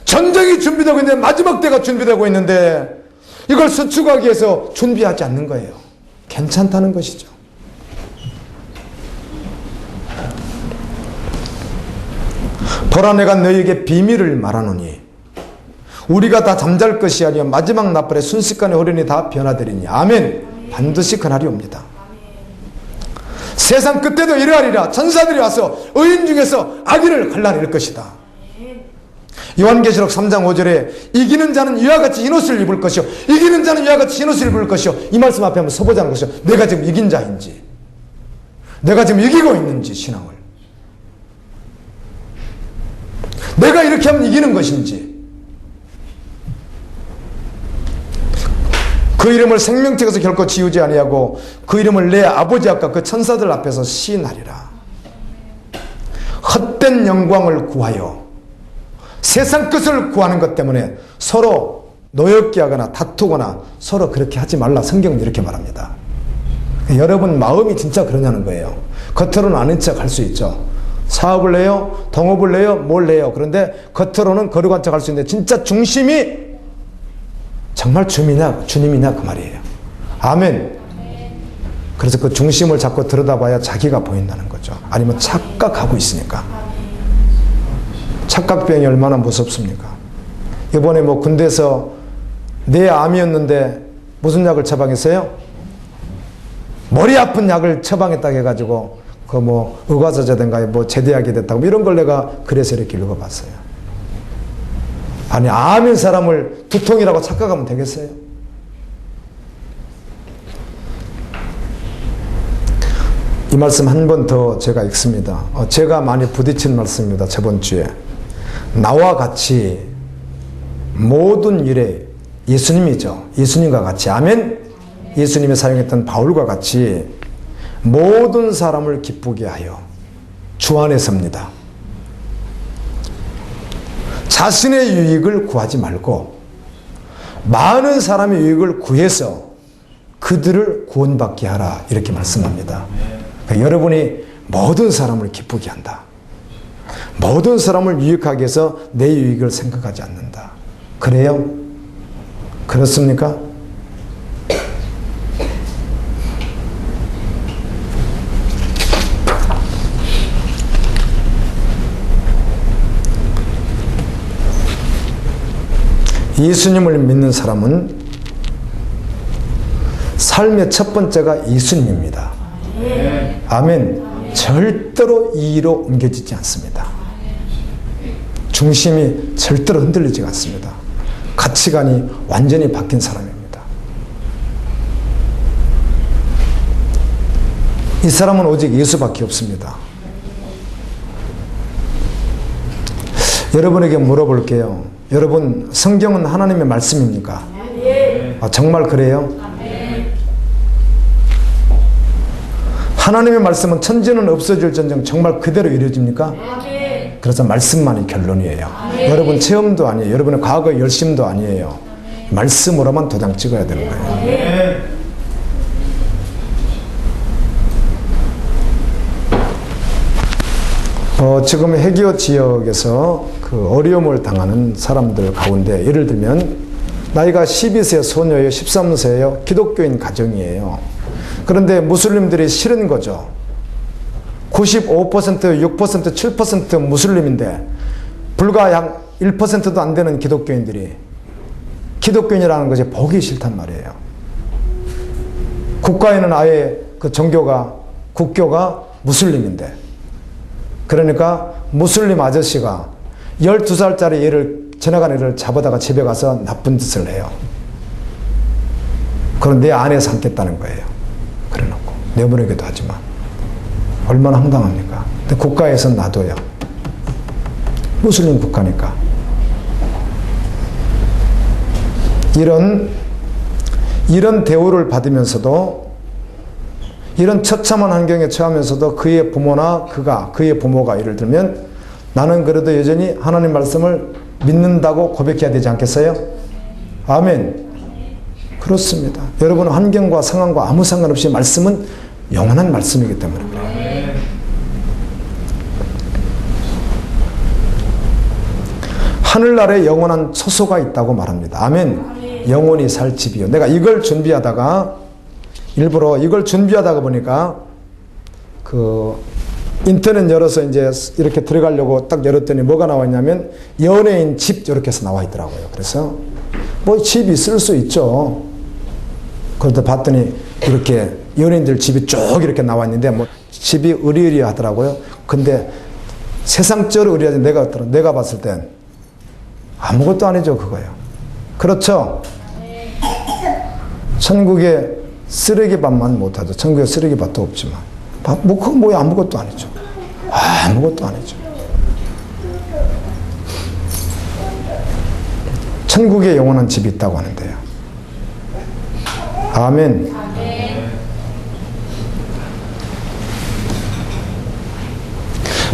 전쟁이 준비되고 있는데, 마지막 때가 준비되고 있는데 이걸 수축하기 위해서 준비하지 않는 거예요. 괜찮다는 것이죠. 보라, 내가 너희에게 비밀을 말하노니 우리가 다 잠잘 것이 아니여 마지막 나팔에 순식간에 호련히 다 변화되리니. 아멘. 반드시 그날이 옵니다. 세상 끝때도 이러하리라. 천사들이 와서 의인 중에서 악인을 갈라낼 것이다. 요한계시록 3장 5절에 이기는 자는 이와 같이 흰옷을 입을 것이요, 이기는 자는 이와 같이 흰옷을 입을 것이요. 이 말씀 앞에 한번 서보자는 것이요. 내가 지금 이긴 자인지, 내가 지금 이기고 있는지, 신앙을 내가 이렇게 하면 이기는 것인지, 그 이름을 생명책에서 결코 지우지 아니하고 그 이름을 내 아버지 앞과 그 천사들 앞에서 시인하리라. 헛된 영광을 구하여 세상 것을 구하는 것 때문에 서로 노엽게 하거나 다투거나 서로 그렇게 하지 말라. 성경은 이렇게 말합니다. 여러분 마음이 진짜 그러냐는 거예요. 겉으로는 아는 척 할 수 있죠. 사업을 내요, 동업을 내요, 뭘 내요. 그런데 겉으로는 거룩한 척 할 수 있는데 진짜 중심이 정말 주님이냐 그 말이에요. 아멘. 그래서 그 중심을 자꾸 들여다봐야 자기가 보인다는 거죠. 아니면 착각하고 있으니까. 착각병이 얼마나 무섭습니까? 이번에 뭐 군대에서 내 암이었는데 무슨 약을 처방했어요? 머리 아픈 약을 처방했다고 해가지고 그 뭐 의과서제든가 뭐 제대하게 됐다고 이런 걸 내가 그래서 이렇게 읽어봤어요. 아니 암인 사람을 두통이라고 착각하면 되겠어요? 이 말씀 한 번 더 제가 읽습니다. 제가 많이 부딪힌 말씀입니다. 저번 주에. 나와 같이 모든 일에 예수님이죠. 예수님과 같이. 아멘. 예수님이 사용했던 바울과 같이 모든 사람을 기쁘게 하여 주 안에 섭니다. 자신의 유익을 구하지 말고 많은 사람의 유익을 구해서 그들을 구원받게 하라 이렇게 말씀합니다. 그러니까 여러분이 모든 사람을 기쁘게 한다. 모든 사람을 유익하게 해서 내 유익을 생각하지 않는다. 그래요? 그렇습니까? 예수님을 믿는 사람은 삶의 첫 번째가 예수님입니다. 아멘. 절대로 이로 옮겨지지 않습니다. 중심이 절대로 흔들리지 않습니다. 가치관이 완전히 바뀐 사람입니다. 이 사람은 오직 예수밖에 없습니다. 여러분에게 물어볼게요. 여러분, 성경은 하나님의 말씀입니까? 정말 그래요? 하나님의 말씀은 천지는 없어질전정 정말 그대로 이루어집니까? 그래서 말씀만이 결론이에요. 여러분 체험도 아니에요. 여러분의 과거 열심도 아니에요. 말씀으로만 도장 찍어야 되는 거예요. 지금 해기어 지역에서 그 어려움을 당하는 사람들 가운데 예를 들면 나이가 12세 소녀예요. 13세예요. 기독교인 가정이에요. 그런데 무슬림들이 싫은 거죠. 95%, 6%, 7% 무슬림인데 불과 약 1%도 안 되는 기독교인들이 기독교인이라는 것이 보기 싫단 말이에요. 국가에는 아예 그 종교가 국교가 무슬림인데 그러니까 무슬림 아저씨가 12살짜리 애를 지나간 애를 잡아다가 집에 가서 나쁜 짓을 해요. 그럼 내 안에 삼겠다는 거예요. 그래놓고 내보내기도 하지만 얼마나 황당합니까? 근데 국가에선 놔둬요. 무슬림 국가니까. 이런 대우를 받으면서도 이런 처참한 환경에 처하면서도 그의 부모나 그의 부모가 예를 들면 나는 그래도 여전히 하나님 말씀을 믿는다고 고백해야 되지 않겠어요? 아멘. 그렇습니다. 여러분 환경과 상황과 아무 상관없이 말씀은 영원한 말씀이기 때문에 그래요. 하늘나라에 영원한 처소가 있다고 말합니다. 아멘. 영원히 살 집이요. 내가 이걸 준비하다가 일부러 이걸 준비하다가 보니까 그 인터넷 열어서 이제 이렇게 들어가려고 딱 열었더니 뭐가 나왔냐면 연예인 집 이렇게 해서 나와 있더라고요. 그래서 뭐 집 있을 수 있죠. 그런데 봤더니 이렇게 연예인들 집이 쭉 이렇게 나와 있는데 뭐 집이 으리으리 하더라고요. 근데 세상적으로 으리하지 내가 봤을 땐 아무것도 아니죠. 그거예요. 그렇죠? 천국에 쓰레기밭만 못하죠. 천국에 쓰레기밭도 없지만 뭐 그건 뭐야 아무것도 아니죠. 아무것도 아니죠. 천국에 영원한 집이 있다고 하는데요. 아멘.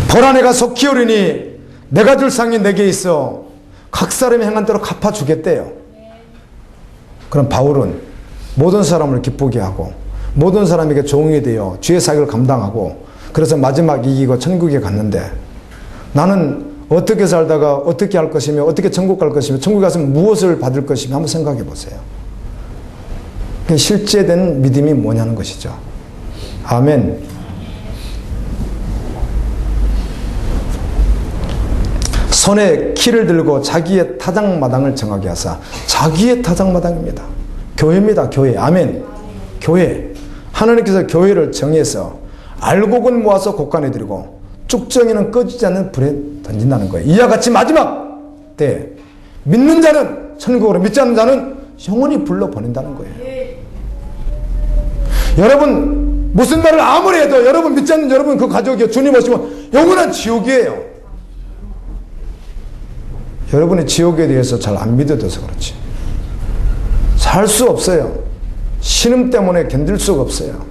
보라 내가 속히 오리니 내가 줄 상이 내게 있어 각 사람이 행한 대로 갚아주겠대요. 그럼 바울은 모든 사람을 기쁘게 하고 모든 사람에게 종이 되어 죄의 사역을 감당하고 그래서 마지막 이기고 천국에 갔는데 나는 어떻게 살다가 어떻게 할 것이며 어떻게 천국 갈 것이며 천국 가서 무엇을 받을 것이며 한번 생각해 보세요. 실제된 믿음이 뭐냐는 것이죠. 아멘. 손에 키를 들고 자기의 타작마당을 정하게 하사. 자기의 타작마당입니다. 교회입니다. 교회. 아멘. 교회. 하나님께서 교회를 정해서 알곡은 모아서 곡간에 드리고 쭉정이는 꺼지지 않는 불에 던진다는 거예요. 이와 같이 마지막 때 믿는 자는 천국으로, 믿지 않는 자는 영원히 불러보낸다는 거예요. 여러분 무슨 말을 아무리 해도 여러분 믿지 않는 여러분 그 가족이 주님 오시면 영원한 지옥이에요. 여러분이 지옥에 대해서 잘 안 믿어져서 그렇지. 살 수 없어요. 신음 때문에 견딜 수가 없어요.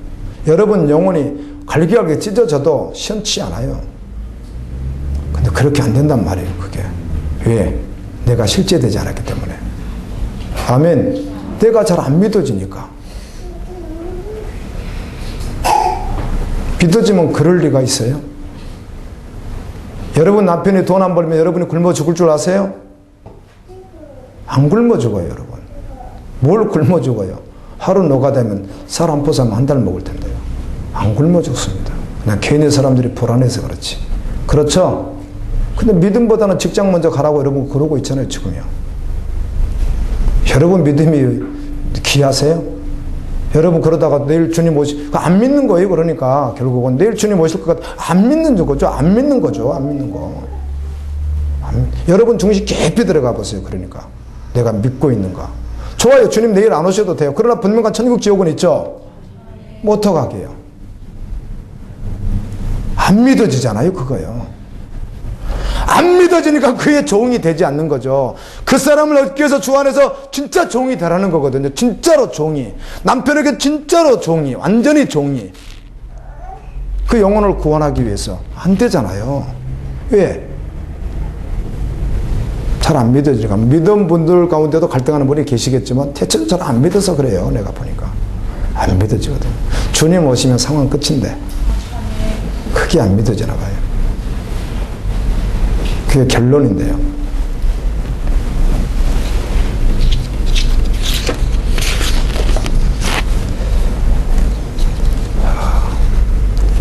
여러분 영혼이 갈기갈기 찢어져도 시원치 않아요. 근데 그렇게 안 된단 말이에요. 그게 왜? 내가 실제되지 않았기 때문에. 아멘. 내가 잘 안 믿어지니까. 믿어지면 그럴 리가 있어요? 여러분 남편이 돈 안 벌면 여러분이 굶어 죽을 줄 아세요? 안 굶어 죽어요. 여러분 뭘 굶어 죽어요? 하루 노가다면 쌀 한 포 사면 한 달 먹을 텐데요. 안 굶어 죽습니다. 그냥 괜히 사람들이 불안해서 그렇지. 그렇죠? 근데 믿음보다는 직장 먼저 가라고 여러분 그러고 있잖아요. 지금요. 여러분 믿음이 귀하세요? 여러분 그러다가 내일 주님 안 믿는 거예요. 그러니까 결국은 내일 주님 오실 것 같아. 안 믿는 거죠. 안 믿는 거죠. 안 믿는 거. 여러분 중심 깊이 들어가 보세요. 그러니까 내가 믿고 있는가. 좋아요. 주님 내일 안 오셔도 돼요. 그러나 분명한 천국 지옥은 있죠. 뭐 어떡하게요. 안 믿어지잖아요. 그거요. 안 믿어지니까 그의 종이 되지 않는 거죠. 그 사람을 얻기 위해서 주 안에서 진짜 종이 되라는 거거든요. 진짜로 종이. 남편에게 진짜로 종이. 완전히 종이. 그 영혼을 구원하기 위해서. 안 되잖아요. 왜? 잘 안 믿어지니까. 믿은 분들 가운데도 갈등하는 분이 계시겠지만 대체로 잘 안 믿어서 그래요. 내가 보니까. 안 믿어지거든. 주님 오시면 상황 끝인데 그게 안 믿어지나 봐요. 그게 결론인데요.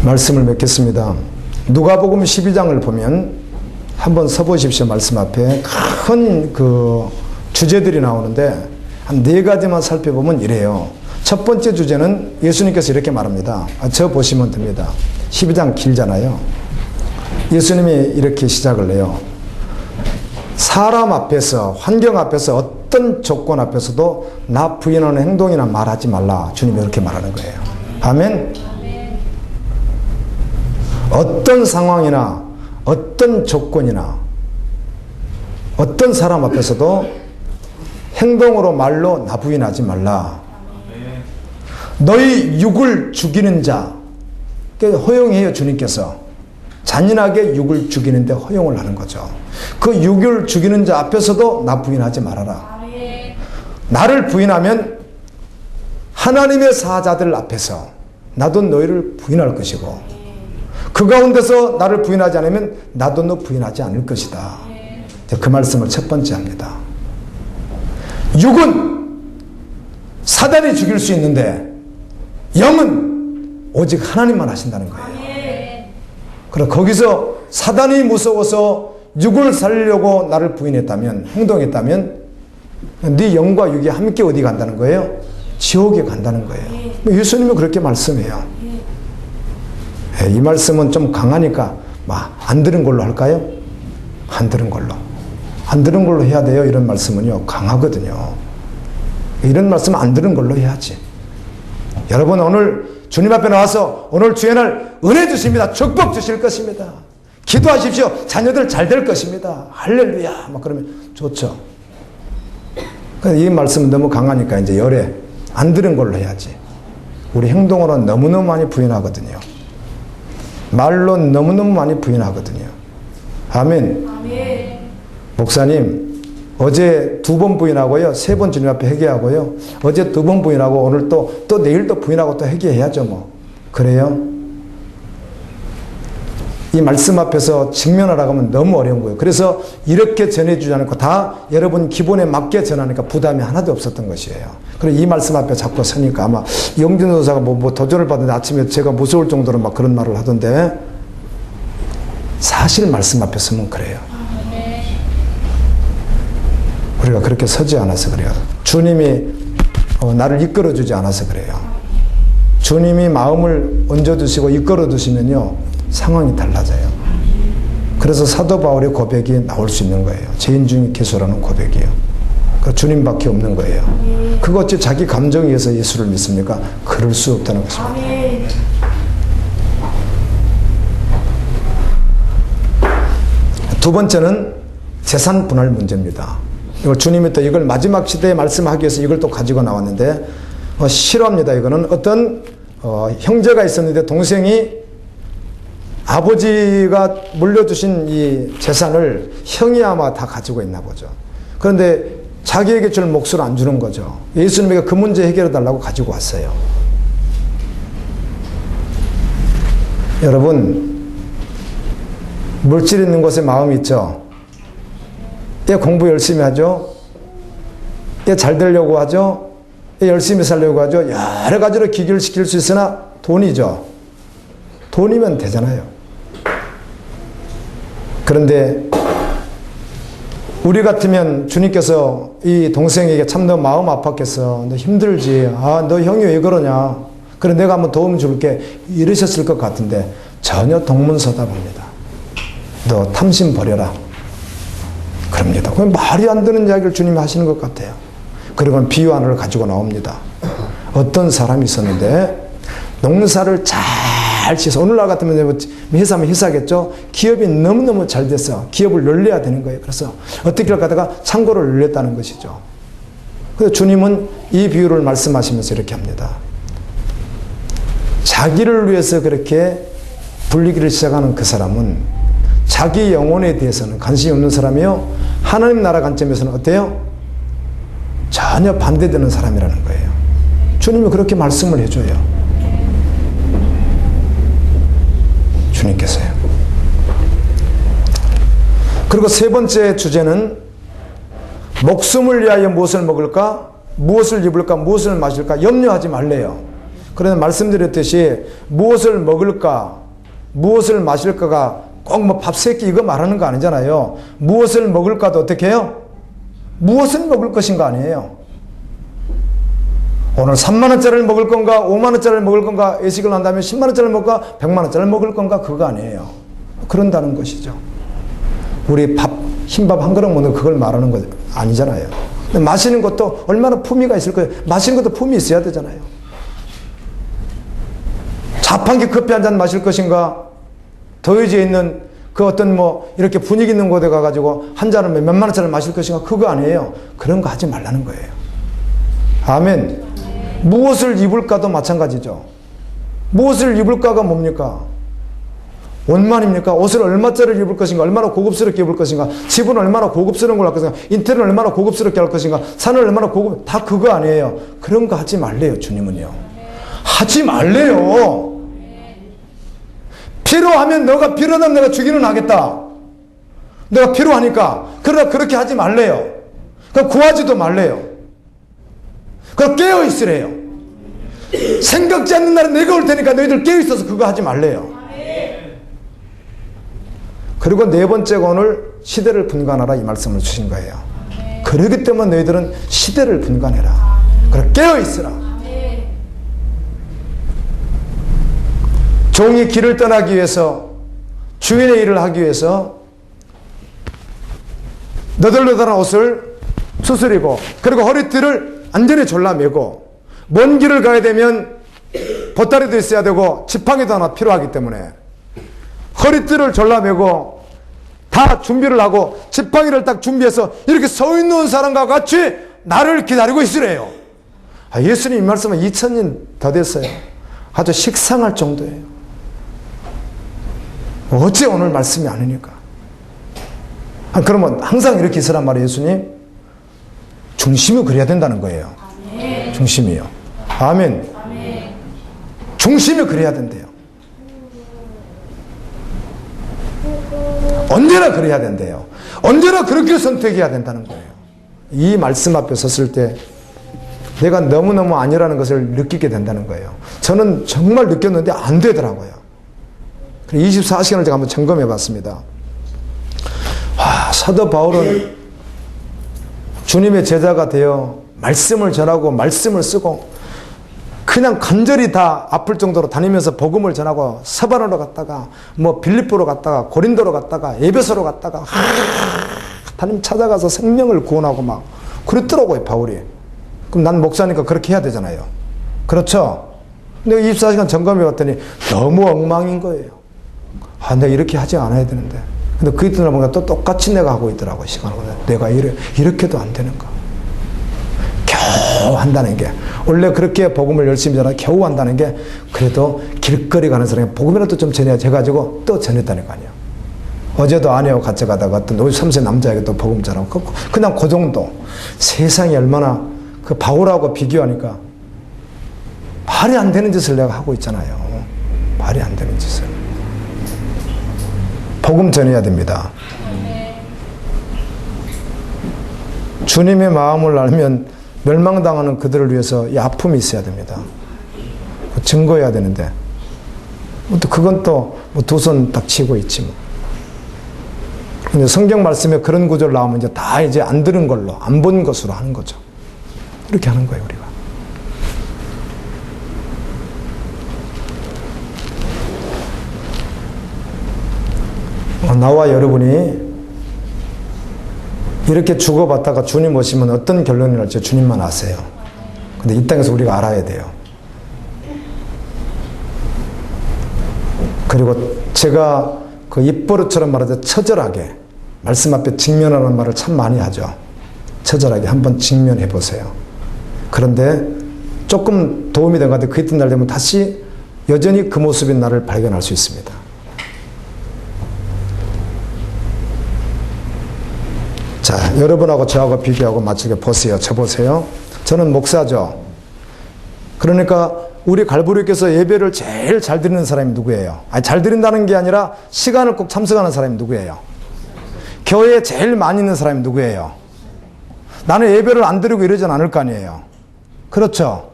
말씀을 맺겠습니다. 누가복음 12장을 보면 한번 서보십시오. 말씀 앞에 큰 그 주제들이 나오는데 한 4가지만 살펴보면 이래요. 첫 번째 주제는 예수님께서 이렇게 말합니다. 저 보시면 됩니다. 12장 길잖아요. 예수님이 이렇게 시작을 해요. 사람 앞에서, 환경 앞에서, 어떤 조건 앞에서도 나 부인하는 행동이나 말하지 말라. 주님이 이렇게 말하는 거예요. 아멘? 어떤 상황이나 어떤 조건이나 어떤 사람 앞에서도 행동으로 말로 나 부인하지 말라. 너희 육을 죽이는 자, 허용해요. 주님께서 잔인하게 육을 죽이는데 허용을 하는 거죠. 그 육을 죽이는 자 앞에서도 나 부인하지 말아라. 나를 부인하면 하나님의 사자들 앞에서 나도 너희를 부인할 것이고 그 가운데서 나를 부인하지 않으면 나도 너 부인하지 않을 것이다. 그 말씀을 첫 번째 합니다. 육은 사단이 죽일 수 있는데 영은 오직 하나님만 하신다는 거예요. 그럼 거기서 사단이 무서워서 육을 살리려고 나를 부인했다면, 행동했다면 네 영과 육이 함께 어디 간다는 거예요? 지옥에 간다는 거예요. 예수님은 그렇게 말씀해요. 이 말씀은 좀 강하니까 안 들은 걸로 할까요? 안 들은 걸로. 안 들은 걸로 해야 돼요. 이런 말씀은요. 강하거든요. 이런 말씀 안 들은 걸로 해야지. 여러분 오늘 주님 앞에 나와서 오늘 주의 날 은혜 주십니다. 축복 주실 것입니다. 기도하십시오. 자녀들 잘 될 것입니다. 할렐루야. 막 그러면 좋죠. 이 말씀은 너무 강하니까 이제 열에 안 들은 걸로 해야지. 우리 행동으로는 너무너무 많이 부인하거든요. 말로 너무너무 많이 부인하거든요. 아멘. 아멘. 목사님, 어제 2번 부인하고요. 3번 주님 앞에 회개하고요. 어제 2번 부인하고 오늘 또 내일 또 부인하고 또 회개해야죠, 뭐. 그래요? 이 말씀 앞에서 직면하라고 하면 너무 어려운 거예요. 그래서 이렇게 전해주지 않고 다 여러분 기본에 맞게 전하니까 부담이 하나도 없었던 것이에요. 그리고 이 말씀 앞에 자꾸 서니까 아마 영진 도사가 뭐 도전을 받는데 아침에 제가 무서울 정도로 막 그런 말을 하던데 사실 말씀 앞에 서면 그래요. 우리가 그렇게 서지 않아서 그래요. 주님이 나를 이끌어주지 않아서 그래요. 주님이 마음을 얹어두시고 이끌어두시면요 상황이 달라져요. 그래서 사도 바울의 고백이 나올 수 있는 거예요. 죄인 중에 개소라는 고백이에요. 그 주님밖에 없는 거예요. 그거 어찌 자기 감정에 의해서 예수를 믿습니까? 그럴 수 없다는 것입니다. 두 번째는 재산 분할 문제입니다. 이걸 주님이 또 이걸 마지막 시대에 말씀하기 위해서 이걸 또 가지고 나왔는데 싫어합니다. 이거는 어떤 형제가 있었는데 동생이 아버지가 물려주신 이 재산을 형이 아마 다 가지고 있나 보죠. 그런데 자기에게 줄 몫을 안 주는 거죠. 예수님에게 그 문제 해결해 달라고 가지고 왔어요. 여러분, 물질 있는 곳에 마음이 있죠. 얘 공부 열심히 하죠. 얘 잘 되려고 하죠. 얘 열심히 살려고 하죠. 여러 가지로 기결시킬 수 있으나 돈이죠. 돈이면 되잖아요. 그런데 우리 같으면 주님께서 이 동생에게 참 너 마음 아팠겠어. 너 힘들지. 아, 너 형이 왜 그러냐. 그래 내가 한번 도움 줄게. 이러셨을 것 같은데 전혀 동문서답입니다. 너 탐심 버려라. 그럽니다. 그럼 말이 안 되는 이야기를 주님이 하시는 것 같아요. 그리고 비유 하나를 가지고 나옵니다. 어떤 사람이 있었는데 농사를 잘 지어서 오늘날 같으면 회사면 회사겠죠. 기업이 너무너무 잘 돼서 기업을 늘려야 되는 거예요. 그래서 어떻게 하다가 창고를 늘렸다는 것이죠. 그래서 주님은 이 비유를 말씀하시면서 이렇게 합니다. 자기를 위해서 그렇게 불리기를 시작하는 그 사람은 자기 영혼에 대해서는 관심이 없는 사람이요. 하나님 나라 관점에서는 어때요? 전혀 반대되는 사람이라는 거예요. 주님이 그렇게 말씀을 해줘요. 주님께서요. 그리고 세 번째 주제는 목숨을 위하여 무엇을 먹을까? 무엇을 입을까? 무엇을 마실까? 염려하지 말래요. 그래서 말씀드렸듯이 무엇을 먹을까? 무엇을 마실까가 꼭 뭐 밥 세 끼 이거 말하는 거 아니잖아요. 무엇을 먹을까도 어떻게 해요? 무엇을 먹을 것인가 아니에요. 오늘 3만원짜리를 먹을 건가 5만원짜리를 먹을 건가 예식을 한다면 10만원짜리를 먹을까 100만원짜리를 먹을 건가 그거 아니에요. 그런다는 것이죠. 우리 흰밥 한 그릇 먹는 그걸 말하는 거 아니잖아요. 마시는 것도 얼마나 품위가 있을 거예요. 마시는 것도 품이 있어야 되잖아요. 자판기 커피 한 잔 마실 것인가 더해져 있는 그 어떤 뭐 이렇게 분위기 있는 곳에 가가지고 한 잔을 몇만 원짜리 마실 것인가 그거 아니에요. 그런 거 하지 말라는 거예요. 아멘. 무엇을 입을까도 마찬가지죠. 무엇을 입을까가 뭡니까? 원만입니까? 옷을 얼마짜리를 입을 것인가? 얼마나 고급스럽게 입을 것인가? 집은 얼마나 고급스러운 걸 할 것인가? 인테리어는 얼마나 고급스럽게 할 것인가? 산을 얼마나 고급, 다 그거 아니에요. 그런 거 하지 말래요, 주님은요. 하지 말래요. 필요하면 너가 필요하다면 내가 주기는 하겠다. 내가 필요하니까. 그러나 그렇게 하지 말래요. 그럼 구하지도 말래요. 그럼 깨어있으래요. 생각지 않는 날에 내가 올 테니까 너희들 깨어있어서 그거 하지 말래요. 그리고 네 번째가 오늘 시대를 분간하라 이 말씀을 주신 거예요. 그러기 때문에 너희들은 시대를 분간해라. 그래 깨어있으라. 종이 길을 떠나기 위해서 주인의 일을 하기 위해서 너덜너덜한 옷을 수스리고 그리고 허리띠를 안전히 졸라매고 먼 길을 가야 되면 보따리도 있어야 되고 지팡이도 하나 필요하기 때문에 허리띠를 졸라매고 다 준비를 하고 지팡이를 딱 준비해서 이렇게 서 있는 사람과 같이 나를 기다리고 있으래요. 예수님 이 말씀은 2000년 더 됐어요. 아주 식상할 정도예요. 어째 오늘 말씀이 아니니까. 그러면 항상 이렇게 있으란 말이에요. 예수님 중심이 그래야 된다는 거예요. 아멘. 중심이요. 아멘. 아멘. 중심이 그래야 된대요. 언제나 그래야 된대요. 언제나 그렇게 선택해야 된다는 거예요. 이 말씀 앞에 섰을 때 내가 너무너무 아니라는 것을 느끼게 된다는 거예요. 저는 정말 느꼈는데 안 되더라고요. 24시간을 제가 한번 점검해 봤습니다. 와, 사도 바울은 주님의 제자가 되어 말씀을 전하고 말씀을 쓰고 그냥 간절히 다 아플 정도로 다니면서 복음을 전하고 서바로로 갔다가 뭐 빌립보로 갔다가 고린도로 갔다가 에베소로 갔다가 하나님 찾아가서 생명을 구원하고 막 그랬더라고요, 바울이. 그럼 난 목사니까 그렇게 해야 되잖아요. 그렇죠? 근데 24시간 점검해 봤더니 너무 엉망인 거예요. 아, 내가 이렇게 하지 않아야 되는데. 근데 그 이튿날 보니까 또 똑같이 내가 하고 있더라고요, 시간을. 내가 이렇게도 안 되는가. 겨우 한다는 게, 원래 그렇게 복음을 열심히 전하고 겨우 한다는 게, 그래도 길거리 가는 사람이 복음이라도 좀 전해야지 해가지고 또 전했다는 거 아니에요. 어제도 아내하고 같이 가다가 어떤 53세 남자에게 또 복음 전하고, 그냥 그 정도. 세상이 얼마나 그 바울하고 비교하니까 말이 안 되는 짓을 내가 하고 있잖아요. 말이 안 되는 짓을. 복음 전해야 됩니다. 주님의 마음을 알면 멸망당하는 그들을 위해서 이 아픔이 있어야 됩니다. 증거해야 되는데 또 그건 또 두 손 딱 치고 있지 뭐. 근데 성경 말씀에 그런 구절 나오면 이제 다 이제 안 들은 걸로, 안 본 것으로 하는 거죠. 이렇게 하는 거예요, 우리가. 나와 여러분이 이렇게 주고받다가 주님 오시면 어떤 결론이 날지 주님만 아세요. 근데 이 땅에서 우리가 알아야 돼요. 그리고 제가 그 입버릇처럼 말하자 처절하게 말씀 앞에 직면하는 말을 참 많이 하죠. 처절하게 한번 직면해 보세요. 그런데 조금 도움이 된 것 같아요. 그 이튿날 되면 다시 여전히 그 모습인 나를 발견할 수 있습니다. 자, 여러분하고 저하고 비교하고 맞추게 보세요. 저 보세요. 저는 목사죠. 그러니까 우리 갈보리교회에서 예배를 제일 잘 드리는 사람이 누구예요? 아니, 잘 드린다는 게 아니라 시간을 꼭 참석하는 사람이 누구예요? 교회에 제일 많이 있는 사람이 누구예요? 나는 예배를 안 드리고 이러진 않을 거 아니에요. 그렇죠?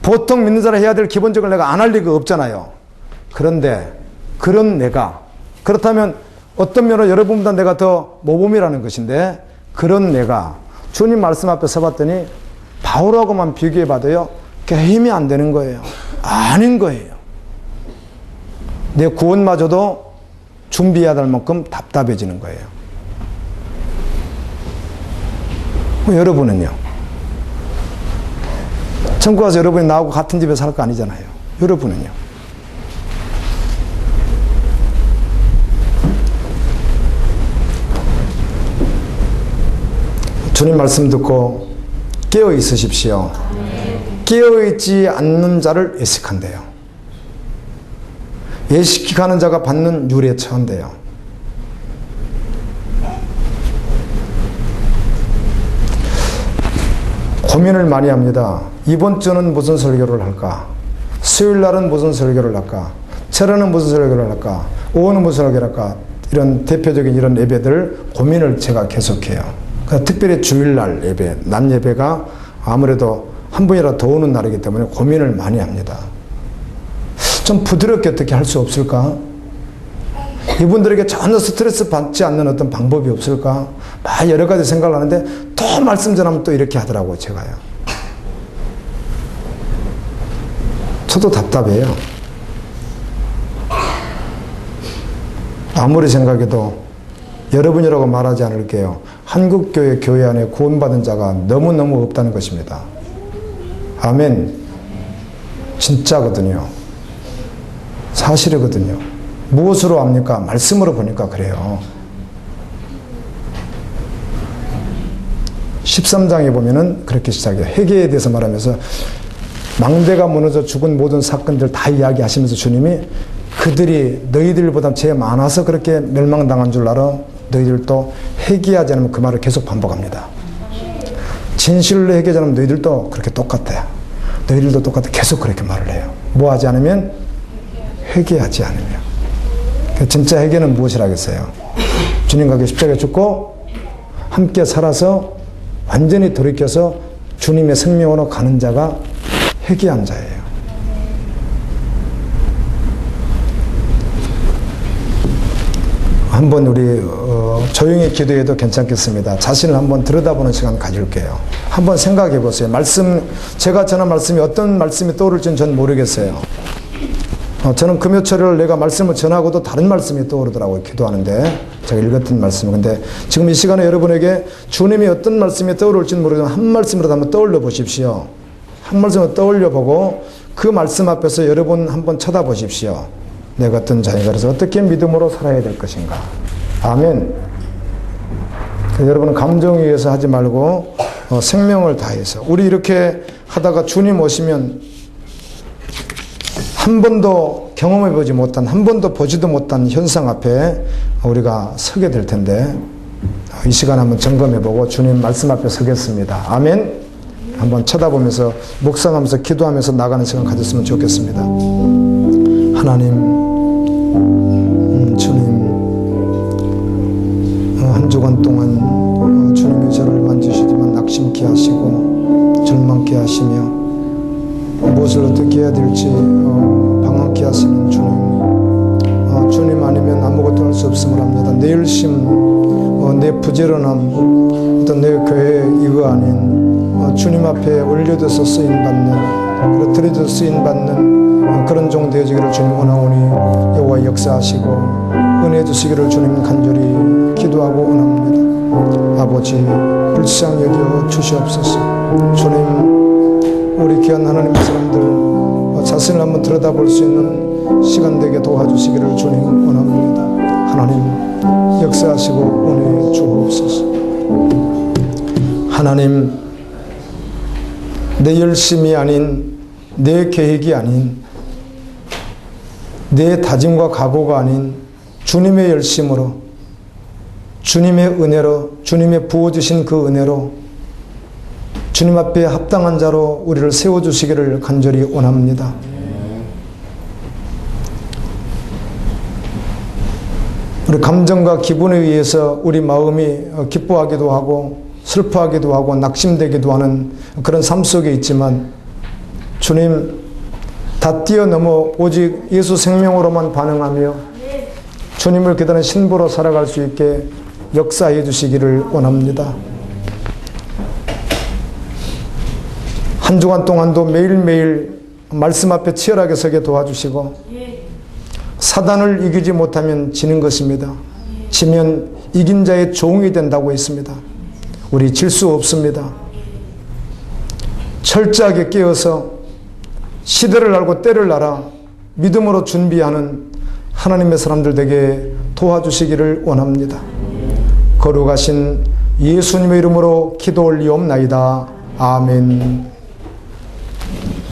보통 믿는 사람이 해야 될 기본적으로 내가 안 할 리가 없잖아요. 그런데 그런 내가, 그렇다면 어떤 면으로 여러분보다 내가 더 모범이라는 것인데, 그런 내가 주님 말씀 앞에 서봤더니 바울하고만 비교해봐도요, 힘이 안 되는 거예요. 아닌 거예요. 내 구원마저도 준비해야 될 만큼 답답해지는 거예요. 여러분은요? 천국 가서 여러분이 나하고 같은 집에 살 거 아니잖아요. 여러분은요? 주님 말씀 듣고 깨어 있으십시오. 깨어 있지 않는 자를 예식한대요. 예식하는 자가 받는 유례 처한대요. 고민을 많이 합니다. 이번 주는 무슨 설교를 할까? 수요일 날은 무슨 설교를 할까? 철회는 무슨 설교를 할까? 오후는 무슨 설교를 할까? 이런 대표적인 이런 예배들 고민을 제가 계속해요. 특별히 주일날 예배, 낮 예배가 아무래도 한 번이라도 더 오는 날이기 때문에 고민을 많이 합니다. 좀 부드럽게 어떻게 할 수 없을까? 이분들에게 전혀 스트레스 받지 않는 어떤 방법이 없을까? 막 여러 가지 생각을 하는데 또 말씀 전하면 또 이렇게 하더라고요, 제가요. 저도 답답해요. 아무리 생각해도 여러분이라고 말하지 않을게요. 한국교회 교회 안에 구원받은 자가 너무너무 없다는 것입니다. 아멘. 진짜거든요. 사실이거든요. 무엇으로 압니까? 말씀으로 보니까 그래요. 13장에 보면은 그렇게 시작해요. 회개에 대해서 말하면서 망대가 무너져 죽은 모든 사건들 다 이야기하시면서 주님이 그들이 너희들보다 죄 많아서 그렇게 멸망당한 줄 알아? 너희들도 회개하지 않으면 그 말을 계속 반복합니다. 진실로 회개하지 않으면 너희들도 그렇게 똑같아요. 너희들도 똑같아. 계속 그렇게 말을 해요. 뭐 하지 않으면? 회개하지 않으면. 진짜 회개는 무엇이라겠어요? 주님과 함께 십자가에 죽고 함께 살아서 완전히 돌이켜서 주님의 생명으로 가는 자가 회개한 자예요. 한번 우리 조용히 기도해도 괜찮겠습니다. 자신을 한번 들여다보는 시간 가질게요. 한번 생각해 보세요. 제가 전한 말씀이 어떤 말씀이 떠오를지는 전 모르겠어요. 저는 금요철을 내가 말씀을 전하고도 다른 말씀이 떠오르더라고요. 기도하는데 제가 읽었던 말씀. 근데 지금 이 시간에 여러분에게 주님이 어떤 말씀이 떠오를지는 모르겠지만 한 말씀으로도 한번 떠올려 보십시오. 한 말씀을 떠올려 보고 그 말씀 앞에서 여러분 한번 쳐다보십시오. 내가 어떤 자인가, 그래서 어떻게 믿음으로 살아야 될 것인가. 아멘. 여러분은 감정에 의해서 하지 말고 생명을 다해서. 우리 이렇게 하다가 주님 오시면 한 번도 경험해보지 못한, 한 번도 보지도 못한 현상 앞에 우리가 서게 될 텐데 이 시간 한번 점검해보고 주님 말씀 앞에 서겠습니다. 아멘. 한번 쳐다보면서 묵상하면서 기도하면서 나가는 시간 가졌으면 좋겠습니다. 하나님, 주님, 한 주간 동안 주님이 저를 만지시지만 낙심케 하시고 절망케 하시며 무엇을 어떻게 해야 될지 방황케 하시는 주님, 주님 아니면 아무것도 할 수 없음을 합니다. 내 열심, 내 부지런함, 어떤 내 교회의 이거 아닌 주님 앞에 올려져서 쓰임받는, 드려져 쓰임받는 그런 종 되어지기를 주님 원하오니 여호와 역사하시고 은혜 주시기를 주님 간절히 기도하고 원합니다. 아버지, 불쌍히 여겨 주시옵소서. 주님, 우리 귀한 하나님의 사람들 자신을 한번 들여다볼 수 있는 시간 되게 도와주시기를 주님 원합니다. 하나님, 역사하시고 은혜 주옵소서. 하나님, 내 열심이 아닌, 내 계획이 아닌, 내 다짐과 각오가 아닌 주님의 열심으로, 주님의 은혜로, 주님의 부어주신 그 은혜로 주님 앞에 합당한 자로 우리를 세워주시기를 간절히 원합니다. 우리 감정과 기분에 의해서 우리 마음이 기뻐하기도 하고 슬퍼하기도 하고 낙심되기도 하는 그런 삶 속에 있지만 주님, 다 뛰어넘어 오직 예수 생명으로만 반응하며 주님을 기다리는 신부로 살아갈 수 있게 역사해 주시기를 원합니다. 한 주간 동안도 매일매일 말씀 앞에 치열하게 서게 도와주시고 사단을 이기지 못하면 지는 것입니다. 지면 이긴 자의 종이 된다고 했습니다. 우리 질 수 없습니다. 철저하게 깨어서 시대를 알고 때를 알아 믿음으로 준비하는 하나님의 사람들 되게 도와주시기를 원합니다. 거룩하신 예수님의 이름으로 기도 올리옵나이다. 아멘.